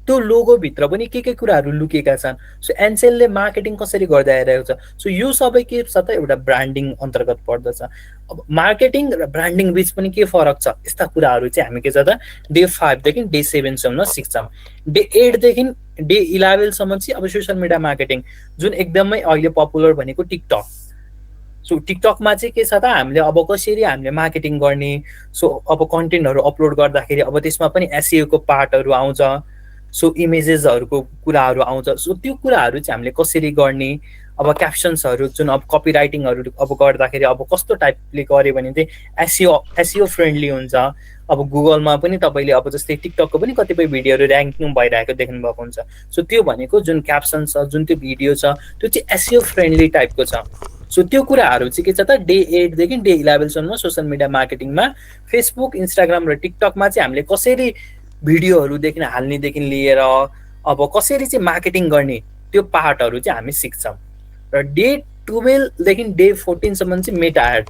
त्यो लोगोभित्र पनि के कुराहरू लुकेका छन्। सो एनसेलले मार्केटिङ कसरी गर्दै आइरहेको छ, सो यो सबै के छ त एउटा ब्रान्डिङ अन्तर्गत पर्दछ। अब मार्केटिङ र ब्रान्डिङ बिच पनि के फरक छ, यस्ता कुराहरू चाहिँ हामी के छ त डे 5 देखि डे 7 सम्म सिक्छौँ। डे 8 देखि डे 11 सम्म चाहिँ अब सोसियल मिडिया मार्केटिङ, जुन एकदमै अहिले पपुलर भनेको टिकटक। सो टिकटकमा चाहिँ के छ त हामीले अब कसरी हामीले मार्केटिङ गर्ने, सो अब कन्टेन्टहरू अपलोड गर्दाखेरि अब त्यसमा पनि एसइओको पार्टहरू आउँछ, सो इमेजेसहरूको कुराहरू आउँछ। सो त्यो कुराहरू चाहिँ हामीले कसरी गर्ने, अब क्याप्सन्सहरू जुन अब कपी राइटिङहरू अब गर्दाखेरि अब कस्तो टाइपले गऱ्यो भने चाहिँ एसइओ फ्रेन्डली हुन्छ। अब गुगलमा पनि तपाईँले अब जस्तै टिकटकको पनि कतिपय भिडियोहरू ऱ्याङ्किङ भइरहेको देख्नुभएको हुन्छ। सो त्यो भनेको जुन क्याप्सन छ, जुन त्यो भिडियो छ, त्यो चाहिँ एसइओ फ्रेन्डली टाइपको छ। सो त्यो कुराहरू चाहिँ के छ त डे 8 देखि डे 11 सम्म सोसियल मिडिया मार्केटिङमा फेसबुक, इन्स्टाग्राम र टिकटकमा चाहिँ हामीले कसरी भिडियोहरूदेखि हाल्नेदेखि लिएर अब कसरी चाहिँ मार्केटिङ गर्ने त्यो पार्टहरू चाहिँ हामी सिक्छौँ। र डे 12 देखि डे 14 सम्म चाहिँ मेटा एड,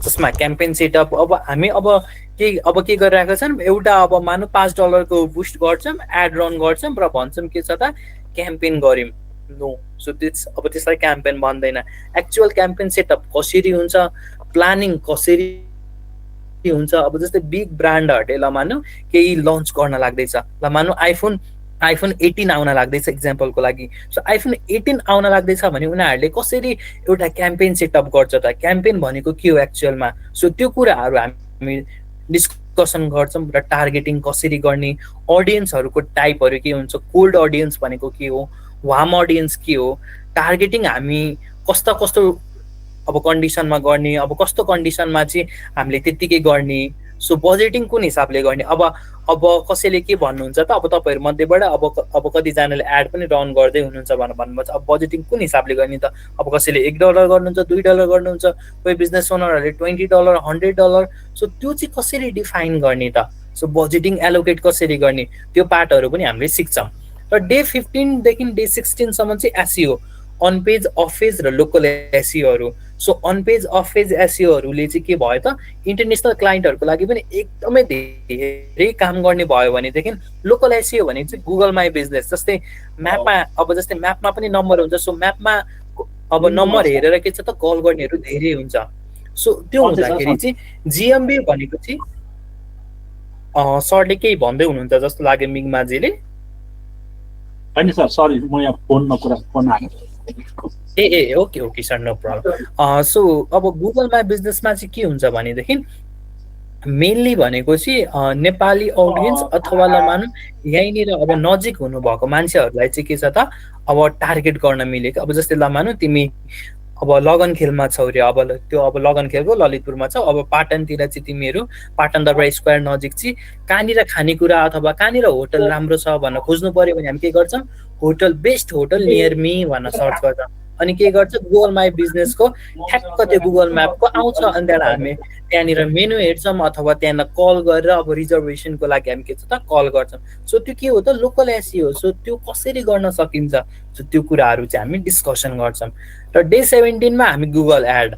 जसमा क्याम्पेन सेटअप, अब हामी अब के गरिरहेका छौँ, एउटा अब मानौँ $5 को बुस्ट गर्छौँ, एड रन गर्छौँ र भन्छौँ के छ त क्याम्पेन गऱ्यौँ। नो, सो अब त्यसलाई क्याम्पेन भन्दैन। एक्चुअल क्याम्पेन सेटअप कसरी हुन्छ, प्लानिङ कसरी हुन्छ। अब जस्तै बिग ब्रान्डहरूले ल मानौँ केही लन्च गर्न लाग्दैछ, ल मानौँ आइफोन 18 आउन लाग्दैछ इक्जाम्पलको लागि। सो आइफोन 18 आउन लाग्दैछ भने उनीहरूले कसरी एउटा क्याम्पेन सेटअप गर्छ त, क्याम्पेन भनेको के हो एक्चुअलमा। सो त्यो कुराहरू हामी डिस्कसन गर्छौँ र टार्गेटिङ कसरी गर्ने, अडियन्सहरूको टाइपहरू के हुन्छ, कोल्ड अडियन्स भनेको के हो, वार्म अडियन्स के हो, टार्गेटिङ हामी कस्तो कस्तो अब कन्डिसनमा गर्ने, अब कस्तो कन्डिसनमा चाहिँ हामीले त्यत्तिकै गर्ने। सो बजेटिङ कुन हिसाबले गर्ने। अब कसैले के भन्नुहुन्छ त, अब तपाईँहरू मध्येबाट अब कतिजनाले एड पनि रन गर्दै हुनुहुन्छ भनेर भन्नुहुन्छ, अब बजेटिङ कुन हिसाबले गर्ने त। अब कसैले $1 गर्नुहुन्छ, $2 गर्नुहुन्छ, कोही बिजनेस ओनरहरूले $20, $100। सो त्यो चाहिँ कसरी डिफाइन गर्ने त, सो बजेटिङ एलोकेट कसरी गर्ने, त्यो पार्टहरू पनि हामीले सिक्छौँ। र डे 15 देखि डे 16 सम्म चाहिँ SEO, on page, off page र लोकल एसइओहरू। So on page, off page एसइओहरूले चाहिँ के भयो त, इन्टरनेसनल क्लाइन्टहरूको लागि पनि एकदमै धेरै काम गर्ने भयो भनेदेखि लोकल एसइओ भने चाहिँ गुगल माई बिजनेस, जस्तै म्यापमा, अब जस्तै म्यापमा पनि नम्बर हुन्छ। सो म्यापमा अब नम्बर हेरेर के छ त कल गर्नेहरू धेरै हुन्छ। सो त्यो हुँदाखेरि चाहिँ जिएमबी भनेको चाहिँ सरले केही भन्दै हुनुहुन्छ जस्तो लाग्यो मिङमाजीले।
होइन सर, सरी, म यहाँ फोन आएको।
Okay sir, no problem. So अब गुगलमा बिजनेसमा चाहिँ के हुन्छ भनेदेखि मेनली भनेको चाहिँ नेपाली अडियन्स अथवा ल मानौँ यहीँनिर अब नजिक हुनुभएको मान्छेहरूलाई चाहिँ के छ त अब टार्गेट गर्न मिलेको। अब जस्तै ल मानौँ तिमी अब लगनखेलमा छौ रे, अब त्यो अब लगनखेलको ललितपुरमा छौ, अब पाटनतिर चाहिँ तिमीहरू पाटन दरबार स्क्वायर नजिक चाहिँ कहाँनिर खानेकुरा अथवा कहाँनिर होटल राम्रो छ भनेर खोज्नु पर्यो भने हामी के गर्छौँ, hotel, best hotel near me भनेर सर्च गर्छौँ। अनि के गर्छ, गुगल माई बिजनेसको ठ्याक्क त्यो गुगल म्यापको आउँछ। अनि त्यहाँबाट हामी त्यहाँनिर मेनु हेर्छौँ अथवा त्यहाँनिर कल गरेर अब रिजर्भेसनको लागि हामी के छ त कल गर्छौँ। सो त्यो के हो त लोकल एसइओ। सो त्यो कसरी गर्न सकिन्छ, सो त्यो कुराहरू चाहिँ हामी डिस्कसन गर्छौँ। र डे 17 मा हामी गुगल एड,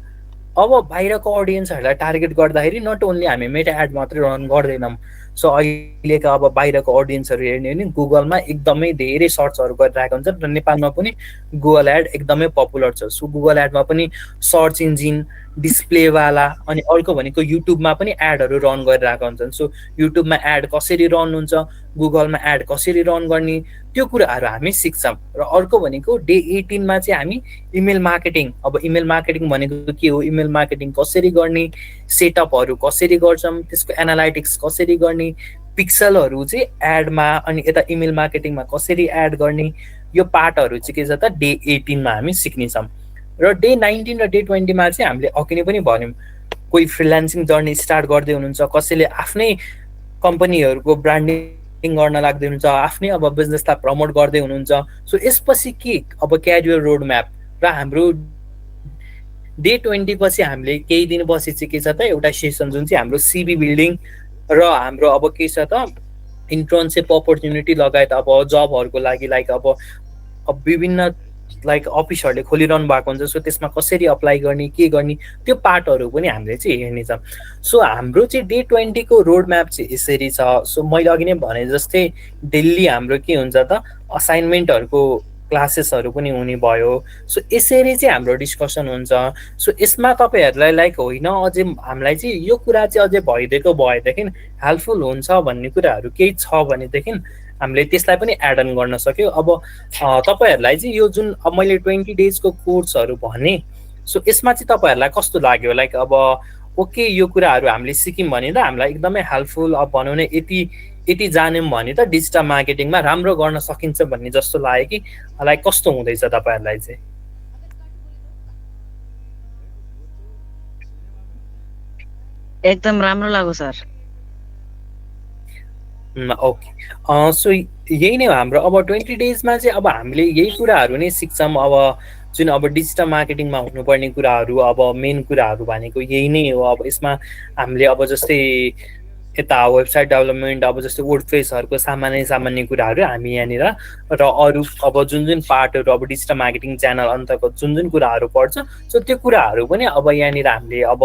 अब बाहिरको अडियन्सहरूलाई टार्गेट गर्दाखेरि नट ओन्ली हामी मेटा एड मात्रै रन गर्दैनौँ। सो अहिलेका अब बाहिरको अडियन्सहरू हेर्ने भने गुगलमा एकदमै धेरै सर्चहरू गरिरहेको हुन्छ र नेपालमा पनि गुगल एड एकदमै पपुलर छ। सो गुगल एडमा पनि सर्च इन्जिन, डिस्प्लेवाला, अनि अर्को भनेको युट्युबमा पनि एडहरू रन गरिरहेको हुन्छन्। सो युट्युबमा एड कसरी रन हुन्छ, गुगलमा एड कसरी रन गर्ने, त्यो कुराहरू हामी सिक्छौँ। र अर्को भनेको डे 18 मा चाहिँ हामी इमेल मार्केटिङ, अब इमेल मार्केटिङ भनेको के हो, इमेल मार्केटिङ कसरी गर्ने, सेटअपहरू कसरी गर्छौँ, त्यसको एनालाइटिक्स कसरी गर्ने, पिक्सलहरू चाहिँ एडमा अनि यता इमेल मार्केटिङमा कसरी एड गर्ने, यो पार्टहरू चाहिँ के छ त डे 18 मा हामी सिक्नेछौँ। र डे 19 र डे 20 मा चाहिँ हामीले अघि नै पनि भन्यौँ, कोही फ्रिलान्सिङ जर्नी स्टार्ट गर्दै हुनुहुन्छ, कसैले आफ्नै कम्पनीहरूको ब्रान्डिङ गर्न लाग्दै हुनुहुन्छ, आफ्नै अब बिजनेसलाई प्रमोट गर्दै हुनुहुन्छ। सो यसपछि के अब क्यारियर रोड म्याप र हाम्रो डे 20 पछि हामीले केही दिन पछि चाहिँ के छ त एउटा सेसन जुन चाहिँ हाम्रो सिबी बिल्डिङ र हाम्रो अब के छ त इन्टर्नसिप अपर्च्युनिटी लगायत अब जबहरूको लागि लाइक अब विभिन्न लाइक अफिसहरूले खोलिरहनु भएको हुन्छ। सो त्यसमा कसरी अप्लाई गर्ने के गर्ने त्यो पार्टहरू पनि हामीले चाहिँ हेर्नेछौँ। सो हाम्रो चाहिँ डे 20 को रोड म्याप चाहिँ यसरी छ। सो मैले अघि नै भने जस्तै डेली हाम्रो के हुन्छ त असाइनमेन्टहरूको क्लासेसहरू पनि हुने भयो। सो यसरी चाहिँ हाम्रो डिस्कसन हुन्छ। सो यसमा तपाईँहरूलाई लाइक होइन अझै हामीलाई चाहिँ यो कुरा चाहिँ अझै भइदिएको भएदेखि हेल्पफुल हुन्छ भन्ने कुराहरू केही छ भनेदेखि हामीले त्यसलाई पनि एड अन गर्न सक्यो। अब तपाईँहरूलाई चाहिँ यो जुन अब मैले 20 डेजको कोर्सहरू भने सो यसमा चाहिँ तपाईँहरूलाई कस्तो लाग्यो लाइक अब ओके यो कुराहरू हामीले सिक्यौँ भने त हामीलाई एकदमै हेल्पफुल अब भनौँ न यति यति जान्यौँ भने त डिजिटल मार्केटिङमा राम्रो गर्न सकिन्छ भन्ने जस्तो लाग्यो कि लाइक कस्तो हुँदैछ तपाईँहरूलाई चाहिँ?
एकदम राम्रो लाग्यो सर।
ओके सो यही नै हो हाम्रो अब 20 डेजमा चाहिँ अब हामीले यही कुराहरू नै सिक्छौँ। अब जुन अब डिजिटल मार्केटिङमा हुनुपर्ने कुराहरू अब मेन कुराहरू भनेको यही नै हो। अब यसमा हामीले अब जस्तै यता वेबसाइट डेभलपमेन्ट अब जस्तै वर्डप्रेसहरूको सामान्य सामान्य कुराहरू हामी यहाँनिर र अरू अब जुन जुन पार्टहरू अब डिजिटल मार्केटिङ च्यानल अन्तर्गत जुन जुन कुराहरू पर्छ सो त्यो कुराहरू पनि अब यहाँनिर हामीले अब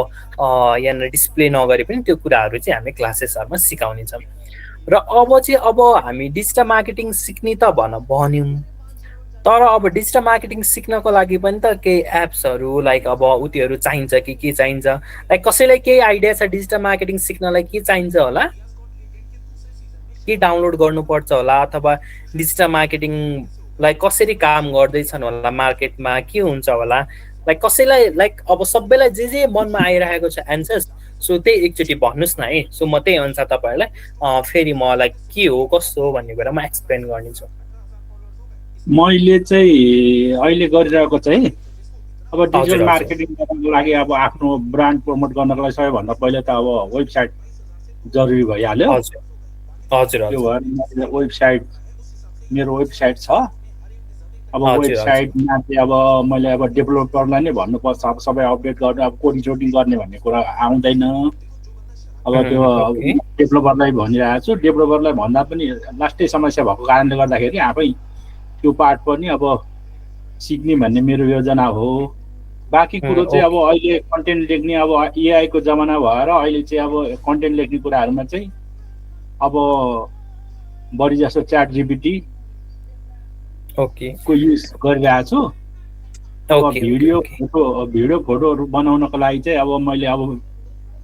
यहाँनिर डिस्प्ले नगरे पनि त्यो कुराहरू चाहिँ हामी क्लासेसहरूमा सिकाउनेछौँ। र अब चाहिँ अब हामी डिजिटल मार्केटिङ सिक्ने त भन्यौँ तर अब डिजिटल मार्केटिङ सिक्नको लागि पनि त केही एप्सहरू लाइक अब उत्योहरू चाहिन्छ कि के चाहिन्छ लाइक कसैलाई केही आइडिया छ डिजिटल मार्केटिङ सिक्नलाई के चाहिन्छ होला के डाउनलोड गर्नुपर्छ होला अथवा डिजिटल मार्केटिङलाई कसरी काम गर्दैछन् होला मार्केटमा के हुन्छ होला लाइक कसैलाई लाइक अब सबैलाई जे मनमा आइरहेको छ एन्सर्स सो त्यही एकचोटि भन्नुहोस् न है। सो म त्यही अनुसार तपाईँहरूलाई फेरि म लाइक के हो कस्तो हो भन्ने कुरा म एक्सप्लेन गर्नेछु।
मैले चाहिँ अहिले गरिरहेको चाहिँ अब डिजिटल मार्केटिङ गर्नको लागि अब आफ्नो ब्रान्ड प्रमोट गर्नको लागि सबैभन्दा पहिले त अब वेबसाइट जरुरी भइहाल्यो।
हजुर
त्यो भएर वेबसाइट मेरो वेबसाइट छ। अब वेबसाइटमा चाहिँ अब मैले अब डेभलोपरलाई नै भन्नुपर्छ अब सबै अपडेट गर्ने अब कोडिङ गर्ने भन्ने कुरा आउँदैन। अब त्यो डेभलोपरलाई भनिरहेको छु। डेभलोपरलाई भन्दा पनि लास्टै समस्या भएको कारणले गर्दाखेरि आफै त्यो पार्ट पनि अब सिक्ने भन्ने मेरो योजना हो। बाँकी कुरो चाहिँ अब अहिले कन्टेन्ट लेख्ने अब एआई को जमाना भएर अहिले चाहिँ अब कन्टेन्ट लेख्ने कुराहरूमा चाहिँ अब बढी जस्तो च्याट जिपिटी को युज गरिरहेको छु। अब भिडियो फोटोहरू बनाउनको लागि चाहिँ अब मैले अब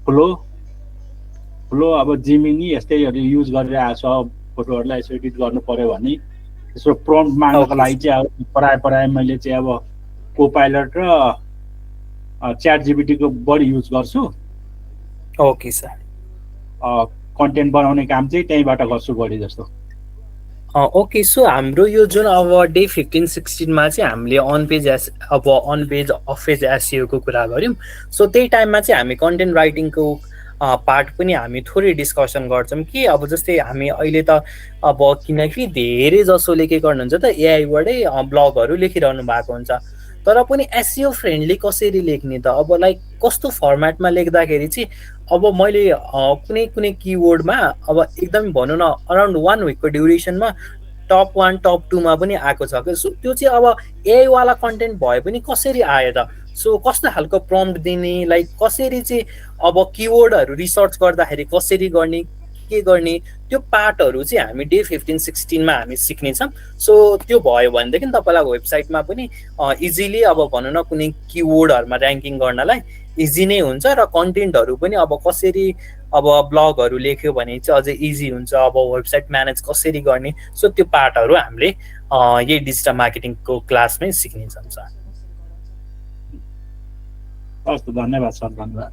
फ्लो अब जिमिनी यस्तैहरू युज गरिरहेको छु। अब फोटोहरूलाई यसो एडिट गर्नु पर्यो भने यसो प्रम्प्ट माग्नको लागि चाहिँ अब प्राय मैले चाहिँ अब कोपाइलट र च्याट जिपिटीको बढी युज गर्छु।
Okay sir.
कन्टेन्ट बनाउने काम चाहिँ त्यहीँबाट गर्छु बढी जस्तो।
ओके सो हाम्रो यो जुन अब डे 15-16मा चाहिँ हामीले अन पेज अफ पेज एसइओको कुरा गऱ्यौँ। सो त्यही टाइममा चाहिँ हामी कन्टेन्ट राइटिङको पार्ट पनि हामी थोरै डिस्कसन गर्छौँ कि अब जस्तै हामी अहिले त अब किनकि धेरै जसोले के गर्नुहुन्छ त एआईबाटै ब्लगहरू लेखिरहनु भएको हुन्छ तर पनि एसइओ फ्रेन्डली कसरी लेख्ने त अब लाइक कस्तो फर्मेटमा लेख्दाखेरि चाहिँ अब मैले कुनै कुनै किवर्डमा अब एकदम भनौँ न अराउन्ड 1 विकको ड्युरेसनमा टप 1 टप 2 मा पनि आएको छ कि। सो त्यो चाहिँ अब एआई वाला कन्टेन्ट भए पनि कसरी आयो त सो कस्तो खालको प्रम्प्ट दिने लाइक कसरी चाहिँ अब किवर्डहरू रिसर्च गर्दाखेरि कसरी गर्ने के गर्ने त्यो पार्टहरू चाहिँ हामी डे 15-16मा हामी सिक्नेछौँ। सो त्यो भयो भनेदेखि तपाईँलाई वेबसाइटमा पनि इजिली अब भनौँ न कुनै किवर्डहरूमा ऱ्याङ्किङ गर्नलाई इजी नै हुन्छ र कन्टेन्टहरू पनि अब कसरी अब ब्लगहरू लेख्यो भने चाहिँ अझै इजी हुन्छ। अब वेबसाइट म्यानेज कसरी गर्ने सो त्यो पार्टहरू हामीले यही डिजिटल मार्केटिङको क्लासमै सिक्नेछौँ सर।
हस् धन्यवाद सर। धन्यवाद।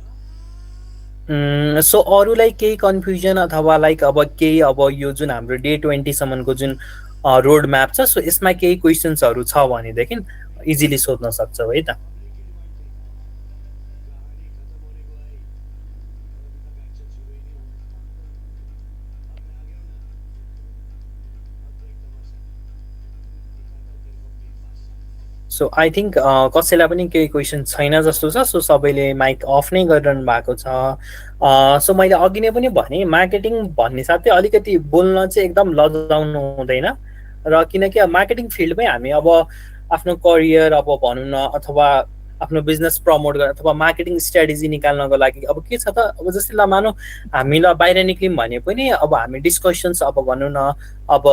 सो अरूलाई केही कन्फ्युजन अथवा लाइक अब केही अब यो जुन हाम्रो डे 20सम्मको जुन रोड म्याप छ सो यसमा केही क्वेसन्सहरू छ भनेदेखि इजिली सोध्न सक्छौ है त। सो आई थिङ्क कसैलाई पनि केही क्वेसन छैन जस्तो छ। सो सबैले माइक अफ नै गरिरहनु भएको छ। सो मैले अघि नै पनि भने मार्केटिङ भन्ने साथै अलिकति बोल्न चाहिँ एकदम लजाउनु हुँदैन। र किनकि मार्केटिङ फिल्डमै हामी अब आफ्नो करियर अब भनौँ न अथवा आफ्नो बिजनेस प्रमोट गर्न अथवा मार्केटिङ स्ट्राटेजी निकाल्नको लागि अब के छ त, अब जस्तै ल मानौँ हामीलाई बाहिर निक्ल्यौँ भने पनि अब हामी डिस्कसन्स अब भनौँ न अब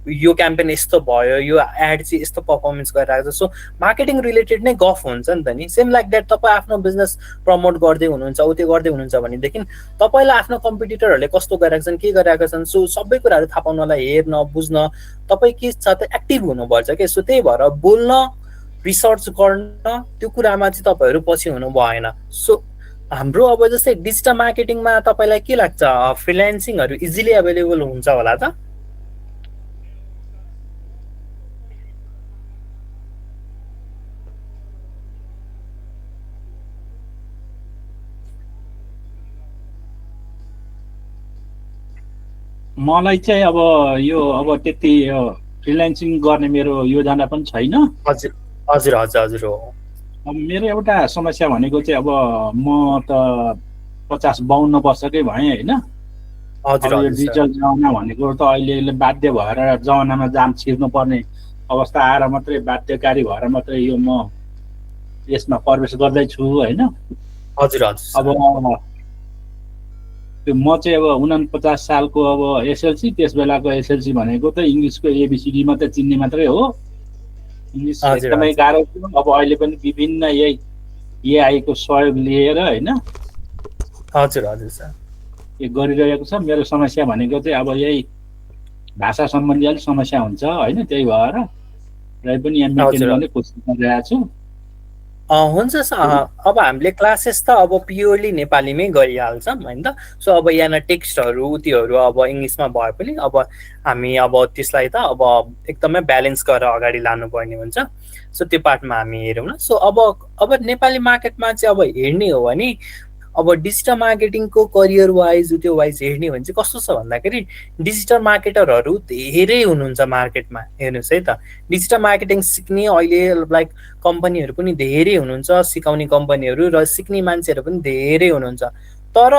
यो क्याम्पेन यस्तो भयो, यो एड चाहिँ यस्तो पर्फर्मेन्स गरिरहेको छ। सो मार्केटिङ रिलेटेड नै गफ हुन्छ नि त नि। सेम लाइक द्याट तपाईँ आफ्नो बिजनेस प्रमोट गर्दै हुनुहुन्छ, त्यो गर्दै हुनुहुन्छ भनेदेखि तपाईँलाई आफ्नो कम्पिटिटरहरूले कस्तो गरिरहेको छन्, के गरिरहेका छन्, सो सबै कुराहरू थाहा पाउनलाई हेर्न बुझ्न तपाईँ के छ त एक्टिभ हुनुपर्छ क्या। सो त्यही भएर बोल्न रिसर्च गर्न त्यो कुरामा चाहिँ तपाईँहरू पछि हुनु भएन। सो हाम्रो अब जस्तै डिजिटल मार्केटिङमा तपाईँलाई के लाग्छ, फ्रिल्यान्सिङहरू इजिली एभाइलेबल हुन्छ होला त?
मलाई चाहिँ अब यो अब त्यति फ्रिल्यान्सिङ गर्ने मेरो योजना पनि छैन।
हजुर हजुर हजुर हजुर हो।
अब मेरो एउटा समस्या भनेको चाहिँ अब म त 50-52 वर्षकै भएँ होइन।
हजुर
अब यो
हजुर
डिजिटल जमाना भनेको त अहिले बाध्य भएर जमानामा जाम छिर्नु पर्ने अवस्था आएर मात्रै बाध्यकारी भएर मात्रै यो म यसमा प्रवेश गर्दैछु होइन।
हजुर हजुर
अब त्यो म चाहिँ अब 49 सालको अब एसएलसी, त्यस बेलाको एसएलसी भनेको त इङ्ग्लिसको एबिसिडी मात्रै चिन्ने मात्रै हो। इङ्ग्लिस
हजुर,
एकदमै
हजुर।
गाह्रो थियो। अब अहिले पनि विभिन्न यही एआईको सहयोग लिएर होइन
हजुर हजुर सर।
यो गरिरहेको छ। मेरो समस्या भनेको चाहिँ अब यही भाषा सम्बन्धी अलिक समस्या हुन्छ होइन, त्यही भएर र पनि यहाँ मेन्टेन
हजुर।
गर्ने कोसिस गरिरहेको छु।
हुन्छ सर। अब हामीले क्लासेस त अब प्योरली नेपालीमै गरिहाल्छौँ होइन त। सो अब यहाँ टेक्स्टहरू त्योहरू अब इङ्ग्लिसमा भए पनि अब हामी अब त्यसलाई त अब एकदमै ब्यालेन्स गरेर अगाडि लानुपर्ने हुन्छ। सो त्यो पार्टमा हामी हेरौँ न। सो अब नेपाली मार्केटमा चाहिँ अब हेर्ने हो भने अब डिजिटल मार्केटिङको करियर वाइज त्यो वाइज हेर्ने हो भने चाहिँ कस्तो छ भन्दाखेरि डिजिटल मार्केटरहरू धेरै हुनुहुन्छ मार्केटमा। हेर्नुहोस् है त, डिजिटल मार्केटिङ सिक्ने अहिले लाइक कम्पनीहरू पनि धेरै हुनुहुन्छ, सिकाउने कम्पनीहरू र सिक्ने मान्छेहरू पनि धेरै हुनुहुन्छ। तर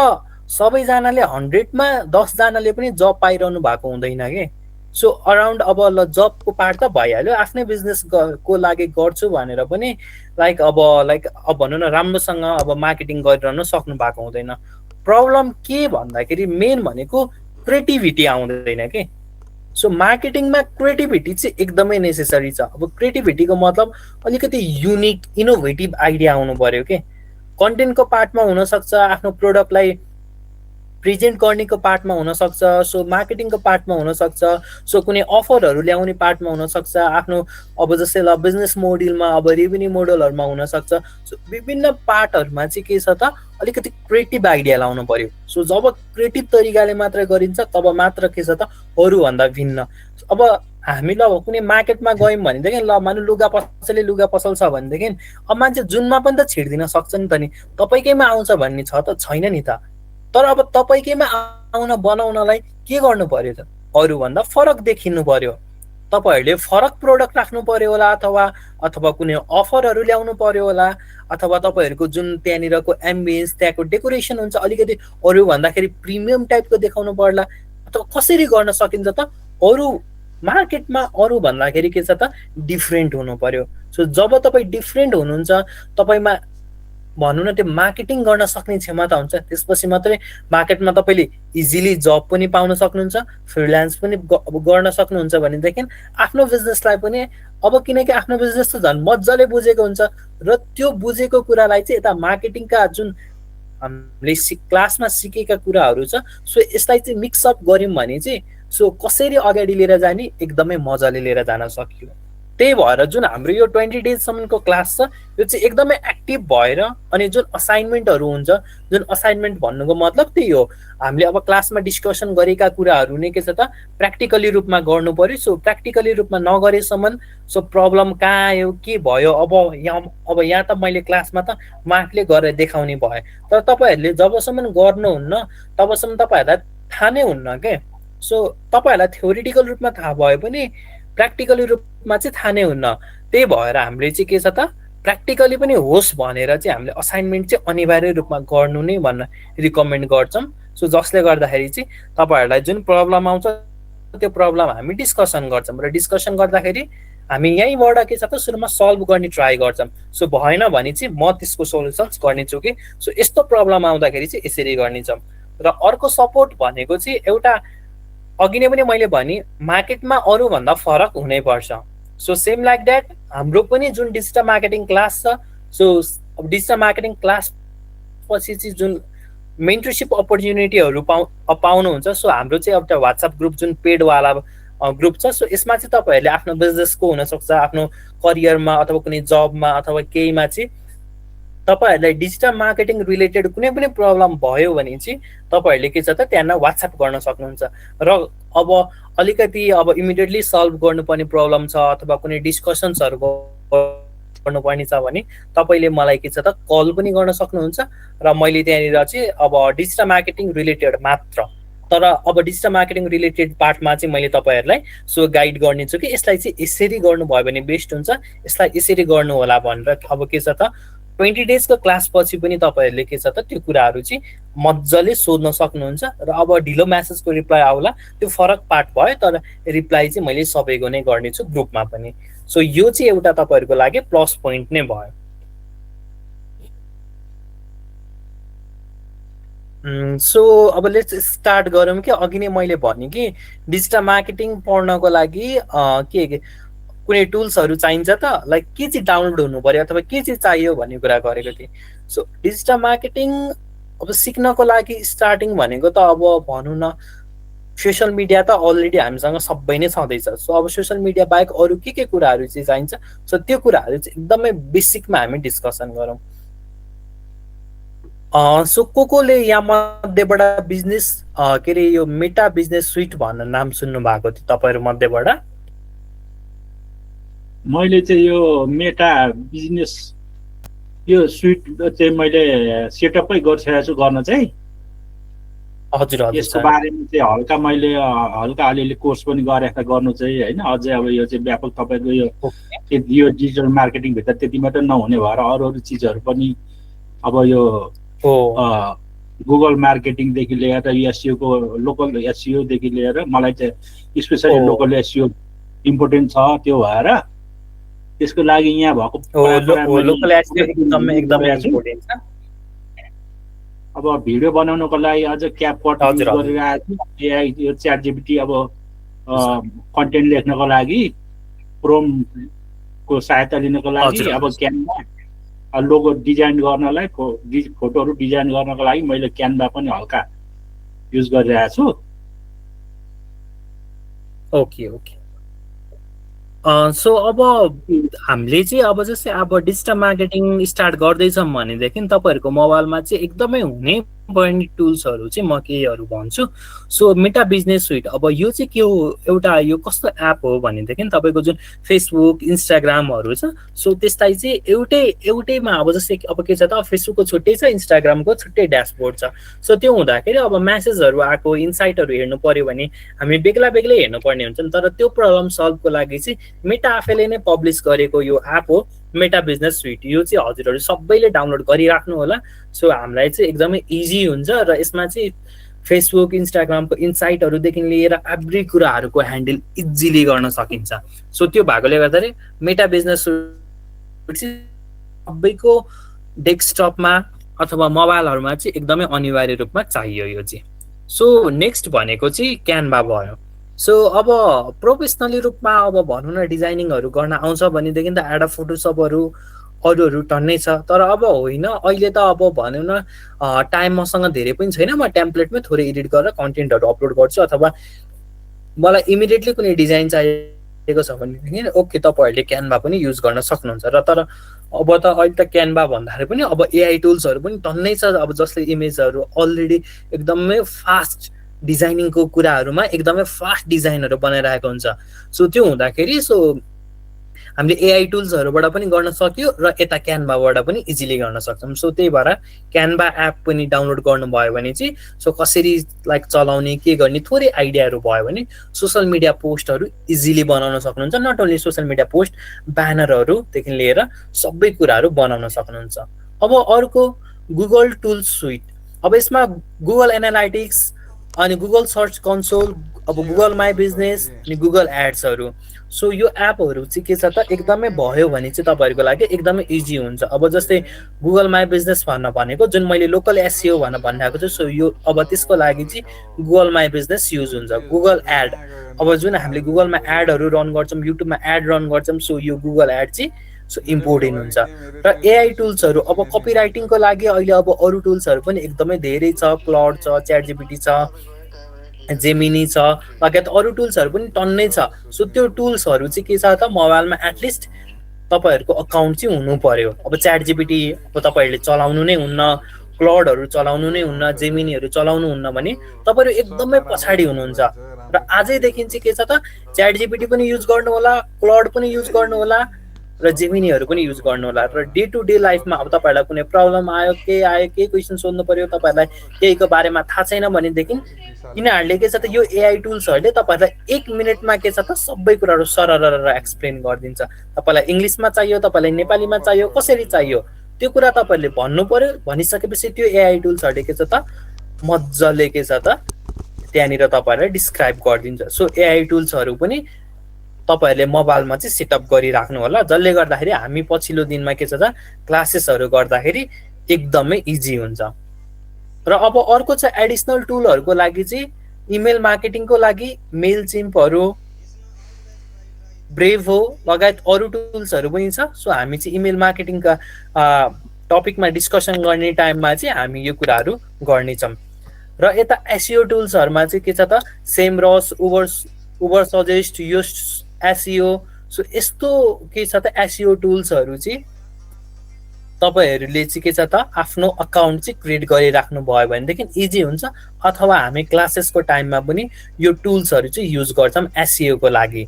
सबैजनाले 100मा 10 जनाले पनि जब पाइरहनु भएको हुँदैन के। सो अराउन्ड अब ल जबको पार्ट त भइहाल्यो, आफ्नै बिजनेस को लागि गर्छु भनेर पनि अब भनौँ न राम्रोसँग अब मार्केटिङ गरिरहनु सक्नु भएको हुँदैन। प्रब्लम के भन्दाखेरि मेन भनेको क्रिएटिभिटी आउँदैन के। सो मार्केटिङमा क्रिएटिभिटी चाहिँ एकदमै नेसेसरी छ। अब क्रिएटिभिटीको मतलब अलिकति युनिक इनोभेटिभ आइडिया आउनु पर्यो के। कन्टेन्टको पार्टमा हुनसक्छ, आफ्नो प्रोडक्टलाई प्रेजेन्ट गर्नेको पार्टमा हुनसक्छ, सो मार्केटिङको पार्टमा हुनसक्छ, सो कुनै अफरहरू ल्याउने पार्टमा हुनसक्छ, आफ्नो अब जस्तै ल बिजनेस मोडलमा अब रेभेन्यू मोडलहरूमा हुनसक्छ। सो विभिन्न पार्टहरूमा चाहिँ के छ त अलिकति क्रिएटिभ आइडिया लाउनु पर्यो। सो जब क्रिएटिभ तरिकाले मात्र गरिन्छ तब मात्र के छ त अरूभन्दा भिन्न। अब हामी ल कुनै मार्केटमा गयौँ भनेदेखि ल मानु लुगा पसल छ भनेदेखि अब मान्छे जुनमा पनि त छिर्दिन सक्छ नि त नि। तपाईँकैमा आउँछ भन्ने छ त छैन नि त। तर अब तपाईँकैमा आउन बनाउनलाई के गर्नु पर्यो त, अरूभन्दा फरक देखिनु पर्यो। तपाईँहरूले फरक प्रोडक्ट राख्नु पर्यो होला, अथवा कुनै अफरहरू ल्याउनु पर्यो होला, अथवा तपाईँहरूको जुन त्यहाँनिरको एम्बियन्स त्यहाँको डेकोरेसन हुन्छ अलिकति अरू भन्दाखेरि प्रिमियम टाइपको देखाउनु पर्ला। अथवा कसरी गर्न सकिन्छ त अरू मार्केटमा अरू भन्दाखेरि के छ त डिफ्रेन्ट हुनु पर्यो। सो जब तपाईँ डिफ्रेन्ट हुनुहुन्छ तपाईँमा भनौँ न त्यो मार्केटिङ गर्न सक्ने क्षमता हुन्छ, त्यसपछि मात्रै मार्केटमा तपाईँले इजिली जब पनि पाउन सक्नुहुन्छ, फ्रिल्यान्स पनि गर्न सक्नुहुन्छ भनेदेखि आफ्नो बिजनेसलाई पनि अब किनकि आफ्नो बिजनेस त झन् मजाले बुझेको हुन्छ र त्यो बुझेको कुरालाई चाहिँ यता मार्केटिङका जुन हामीले क्लासमा सिकेका कुराहरू छ सो यसलाई चाहिँ मिक्सअप गऱ्यौँ भने चाहिँ सो कसरी अगाडि लिएर जाने एकदमै मजाले लिएर जान सकियो। त्यही भएर जुन हाम्रो यो 20 डेजसम्मको क्लास छ यो चाहिँ एकदमै एक्टिभ भएर अनि जुन असाइनमेन्टहरू हुन्छ, जुन असाइनमेन्ट भन्नुको मतलब त्यही हो हामीले अब क्लासमा डिस्कसन गरेका कुराहरू नै के छ त प्र्याक्टिकली रूपमा गर्नु पर्यो। सो प्र्याक्टिकली रूपमा नगरेसम्म सो प्रब्लम कहाँ आयो के भयो अब यहाँ त मैले क्लासमा त मार्कले गरेर देखाउने भए, तर तपाईँहरूले जबसम्म गर्नुहुन्न तबसम्म तपाईँहरूलाई थाहा नै हुन्न के। सो तपाईँहरूलाई थ्योरिटिकल रूपमा थाहा भए पनि प्र्याक्टिकली रूपमा चाहिँ थाहा नै हुन्न। त्यही भएर हामीले चाहिँ के छ त प्र्याक्टिकली पनि होस् भनेर चाहिँ हामीले असाइनमेन्ट चाहिँ अनिवार्य रूपमा गर्नु नै भन्न रिकमेन्ड गर्छौँ। सो जसले गर्दाखेरि चाहिँ तपाईँहरूलाई जुन प्रब्लम आउँछ त्यो प्रब्लम हामी डिस्कसन गर्छौँ र डिस्कसन गर्दाखेरि हामी यहीँबाट के छ त सुरुमा सल्भ गर्ने ट्राई गर्छौँ। सो भएन भने चाहिँ म त्यसको सोल्युसन्स गर्नेछु कि सो यस्तो प्रब्लम आउँदाखेरि चाहिँ यसरी गर्नेछौँ। र अर्को सपोर्ट भनेको चाहिँ एउटा अघि नै पनि मैले भने मार्केटमा अरूभन्दा फरक हुनैपर्छ। सो सेम लाइक द्याट हाम्रो पनि जुन डिजिटल मार्केटिङ क्लास छ, सो डिजिटल मार्केटिङ क्लास पछि चाहिँ जुन मेन्टरसिप अपर्च्युनिटीहरू पाउनुहुन्छ। सो हाम्रो चाहिँ एउटा वाट्सएप ग्रुप जुन पेडवाला ग्रुप छ, सो यसमा चाहिँ तपाईँहरूले आफ्नो बिजनेसको हुनसक्छ, आफ्नो करियरमा अथवा कुनै जबमा अथवा केहीमा चाहिँ तपाईँहरूलाई डिजिटल मार्केटिङ रिलेटेड कुनै पनि प्रब्लम भयो भने चाहिँ तपाईँहरूले के छ त त्यहाँ वाट्सएप गर्न सक्नुहुन्छ। र अब अलिकति अब इमिडिएटली सल्भ गर्नुपर्ने प्रब्लम छ अथवा कुनै डिस्कसन्सहरू गर्नुपर्ने छ भने तपाईँले मलाई के छ त कल पनि गर्न सक्नुहुन्छ। र मैले त्यहाँनिर चाहिँ अब डिजिटल मार्केटिङ रिलेटेड मात्र, तर अब डिजिटल मार्केटिङ रिलेटेड पार्टमा चाहिँ मैले तपाईँहरूलाई सो गाइड गर्नेछु कि यसलाई चाहिँ यसरी गर्नुभयो भने बेस्ट हुन्छ, यसलाई यसरी गर्नु होला भनेर। अब के छ त 20 डेजको क्लास पछि पनि तपाईँहरूले के छ त त्यो कुराहरू चाहिँ मजाले सोध्न सक्नुहुन्छ। र अब ढिलो म्यासेजको रिप्लाई आउला त्यो फरक पार्ट भयो, तर रिप्लाई चाहिँ मैले सबैको नै गर्नेछु ग्रुपमा पनि। सो यो चाहिँ एउटा तपाईँहरूको लागि प्लस पोइन्ट नै भयो। सो अब लेट्स स्टार्ट गरौँ कि अघि नै मैले भने कि डिजिटल मार्केटिङ पढ्नको लागि के कुनै टुल्सहरू चाहिन्छ त, लाइक के चाहिँ डाउनलोड हुनु पर्यो अथवा के चाहिँ चाहियो भन्ने कुरा गरेको थिएँ। सो डिजिटल मार्केटिङ अब सिक्नको लागि स्टार्टिङ भनेको त अब भनौँ न सोसियल मिडिया त अलरेडी हामीसँग सबै नै छँदैछ। सो अब सोसियल मिडिया बाहेक अरू के कुराहरू चाहिँ चाहिन्छ, सो त्यो कुराहरू चाहिँ एकदमै बेसिकमा हामी डिस्कसन गरौँ। सो कोले यहाँ मध्येबाट बिजनेस के अरे यो मेटा बिजनेस सुइट भन्ने नाम सुन्नु भएको थियो तपाईँहरू मध्येबाट?
मैले चाहिँ यो मेटा बिजनेस यो सुइट चाहिँ मैले सेटअपै गरिसकेको छु गर्न चाहिँ।
हजुर हजुर
यसको बारेमा चाहिँ हल्का अलिअलि कोर्स पनि गरेर गर्नु चाहिँ होइन। अझै अब यो चाहिँ व्यापक तपाईँको यो डिजिटल मार्केटिङभित्र त्यति मात्रै नहुने भएर अरू चिजहरू पनि अब यो गुगल मार्केटिङदेखि लिएर एसइओको लोकल एसइओदेखि लिएर मलाई चाहिँ स्पेसली लोकल एसइओ इम्पोर्टेन्ट छ। त्यो भएर त्यसको लागि यहाँ भएको अब भिडियो बनाउनको लागि अझ क्यापकट युज गरिरहेको छु। एआई यो च्याट जिपिटी अब कन्टेन्ट लेख्नको लागि क्रोमको सहायता लिनको लागि अब क्यानभा लोगो डिजाइन गर्नलाई फोटोहरू डिजाइन गर्नको लागि मैले क्यानभा पनि हल्का युज गरिरहेको छु।
Okay okay. सो अब हामीले चाहिँ अब जस्तै अब डिजिटल मार्केटिङ स्टार्ट गर्दैछौँ भनेदेखि तपाईँहरूको मोबाइलमा चाहिँ एकदमै हुनै पर्ने टुल्सहरू चाहिँ म केहीहरू भन्छु। सो मेटा बिजनेस सुइट अब यो चाहिँ के हो, एउटा यो कस्तो एप हो भनेदेखि तपाईँको जुन फेसबुक इन्स्टाग्रामहरू छ, सो त्यसलाई चाहिँ एउटैमा अब जस्तै अब के छ त फेसबुकको छुट्टै छ, इन्स्टाग्रामको छुट्टै ड्यासबोर्ड छ। सो त्यो हुँदाखेरि अब म्यासेजहरू आएको इन्साइटहरू हेर्नु पर्यो भने हामी बेग्ला बेग्लै हेर्नुपर्ने हुन्छ नि। तर त्यो प्रब्लम सल्भको लागि चाहिँ मेटा आफैले नै पब्लिस गरेको यो एप हो मेटा बिजनेस सुइट। यो चाहिँ हजुरहरू सबैले डाउनलोड गरिराख्नु होला। सो हामीलाई चाहिँ एकदमै इजी हुन्छ र यसमा चाहिँ फेसबुक इन्स्टाग्रामको इन्साइटहरूदेखि लिएर एभ्री कुराहरूको ह्यान्डल इजिली गर्न सकिन्छ। सो त्यो भएकोले गर्दाखेरि मेटा बिजनेस सुइट सबैको डेस्कटपमा अथवा मोबाइलहरूमा चाहिँ एकदमै अनिवार्य रूपमा चाहियो यो चाहिँ। सो नेक्स्ट भनेको चाहिँ क्यानभा भयो। सो अब प्रोफेसनली रूपमा अब भनौँ न डिजाइनिङहरू गर्न आउँछ भनेदेखि त एडोब फोटोसपहरू अरूहरू टन्नै छ। तर अब होइन, अहिले त अब भनौँ न टाइम मसँग धेरै पनि छैन, म टेम्प्लेटमै थोरै एडिट गरेर कन्टेन्टहरू अपलोड गर्छु अथवा मलाई इमिडिएटली कुनै डिजाइन चाहिएको छ भनेदेखि ओके तपाईँहरूले क्यानभा पनि युज गर्न सक्नुहुन्छ। र तर अब त अहिले त क्यानभा भन्दाखेरि पनि अब एआई टुल्सहरू पनि टन्नै छ, अब जसले इमेजहरू अलरेडी एकदमै फास्ट डिजाइनिङको कुराहरूमा एकदमै फास्ट डिजाइनहरू बनाइरहेको हुन्छ। सो त्यो हुँदाखेरि सो हामीले एआई टुल्सहरूबाट पनि गर्न सक्यो र यता क्यानभाबाट पनि इजिली गर्न सक्छौँ। सो त्यही भएर क्यानभा एप पनि डाउनलोड गर्नुभयो भने चाहिँ सो कसरी लाइक चलाउने के गर्ने थोरै आइडियाहरू भयो भने सोसल मिडिया पोस्टहरू इजिली बनाउन सक्नुहुन्छ। Not only social media post, ब्यानरहरूदेखि लिएर सबै कुराहरू बनाउन सक्नुहुन्छ। अब अर्को गुगल टुल सुइट। अब यसमा गुगल एनालाइटिक्स अनि गुगल सर्च कन्सोल, अब गुगल माई बिजनेस अनि गुगल एड्सहरू। सो यो एपहरू चाहिँ के छ त एकदमै भयो भने चाहिँ तपाईँहरूको लागि एकदमै इजी हुन्छ। अब जस्तै गुगल माई बिजनेस भन्न भनेको जुन मैले लोकल एसइओ भनेर भनिरहेको छु, सो यो अब त्यसको लागि चाहिँ गुगल माई बिजनेस युज हुन्छ। गुगल एड, अब जुन हामीले गुगलमा एडहरू रन गर्छौँ, युट्युबमा एड रन गर्छौँ, सो यो गुगल एड चाहिँ सो इम्पोर्टेन्ट हुन्छ। र एआई टुल्सहरू अब कपी राइटिङको लागि अहिले अब अरू टुल्सहरू पनि एकदमै धेरै छ। क्लाउड छ, च्याट जिपिटी छ, जेमिनी छ, लगायत अरू टुल्सहरू पनि टन्नै छ। सो त्यो टुल्सहरू चाहिँ के छ त मोबाइलमा एटलिस्ट तपाईँहरूको अकाउन्ट चाहिँ हुनु पर्यो। अब च्याट जिपिटी अब तपाईँहरूले चलाउनु नै हुन्न, क्लाउडहरू चलाउनु नै हुन्न, जेमिनीहरू चलाउनु हुन्न भने तपाईँहरू एकदमै पछाडि हुनुहुन्छ। र आजैदेखि चाहिँ के छ त च्याट जिपिटी पनि युज गर्नु होला, क्लाउड पनि युज गर्नु होला र जेमिनीहरू पनि युज गर्नु होला। र डे टु डे लाइफमा अब तपाईँहरूलाई कुनै प्रब्लम आयो, केही क्वेसन सोध्नु पर्यो, तपाईँहरूलाई केहीको बारेमा थाहा छैन भनेदेखि यिनीहरूले के छ त यो एआई टुल्सहरूले तपाईँहरूलाई 1 मिनटमा के छ त सबै कुराहरू सरर एक्सप्लेन गरिदिन्छ। तपाईँलाई इङ्ग्लिसमा चाहियो, तपाईँलाई नेपालीमा चाहियो, कसरी चाहियो त्यो कुरा तपाईँहरूले भन्नु पर्यो। भनिसकेपछि त्यो एआई टुल्सहरूले के छ त मजाले के छ त त्यहाँनिर तपाईँहरूलाई डिस्क्राइब गरिदिन्छ। सो एआई टुल्सहरू पनि तपाईँहरूले मोबाइलमा चाहिँ सेटअप गरिराख्नु होला, जसले गर्दाखेरि हामी पछिल्लो दिनमा के छ त क्लासेसहरू गर्दाखेरि एकदमै इजी हुन्छ। र अब अर्को छ एडिसनल टुलहरूको लागि चाहिँ इमेल मार्केटिङको लागि मेल चिम्पहरू, ब्रेभो लगायत अरू टुल्सहरू पनि छ। सो हामी चाहिँ इमेल मार्केटिङका टपिकमा डिस्कसन गर्ने टाइममा चाहिँ हामी यो कुराहरू गर्नेछौँ। र यता एसइओ टुल्सहरूमा चाहिँ के छ त सेमरस, उबर सजेस्ट, यो एसइओ। सो यस्तो के छ त एसइओ टुल्सहरू चाहिँ तपाईँहरूले चाहिँ के छ त आफ्नो अकाउन्ट चाहिँ क्रिएट गरिराख्नु भयो भनेदेखि इजी हुन्छ। अथवा हामी क्लासेसको टाइममा पनि यो टुल्सहरू चाहिँ युज गर्छौँ एसइओको लागि।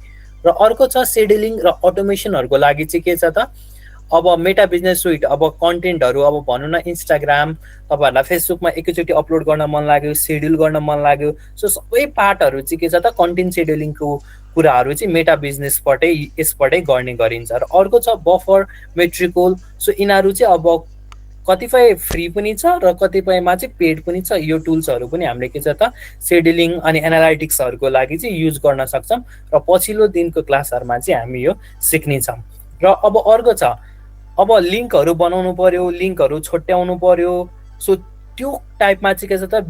र अर्को छ सेड्युलिङ र अटोमेसनहरूको लागि चाहिँ के छ त अब मेटा बिजनेस सुइट। अब कन्टेन्टहरू अब भनौँ न इन्स्टाग्राम तपाईँहरूलाई फेसबुकमा एकैचोटि अपलोड गर्न मन लाग्यो, सेड्युल गर्न मन लाग्यो, सो सबै पार्टहरू चाहिँ के छ त कन्टेन्ट सेड्युलिङको कुराहरू चाहिँ मेटा बिजनेसबाटै यसबाटै गर्ने गरिन्छ। र अर्को छ बफर, मेट्रिकोल। सो यिनीहरू चाहिँ अब कतिपय फ्री पनि छ र कतिपयमा चाहिँ पेड पनि छ। यो टुल्सहरू पनि हामीले के छ त सेड्युलिङ अनि एनालाइटिक्सहरूको लागि चाहिँ युज गर्न सक्छौँ। र पछिल्लो दिनको क्लासहरूमा चाहिँ हामी यो सिक्नेछौँ। र अब अर्को छ अब लिङ्कहरू बनाउनु पर्यो, लिङ्कहरू छुट्याउनु पर्यो। सो त्यो टाइपमा चाहिँ के छ त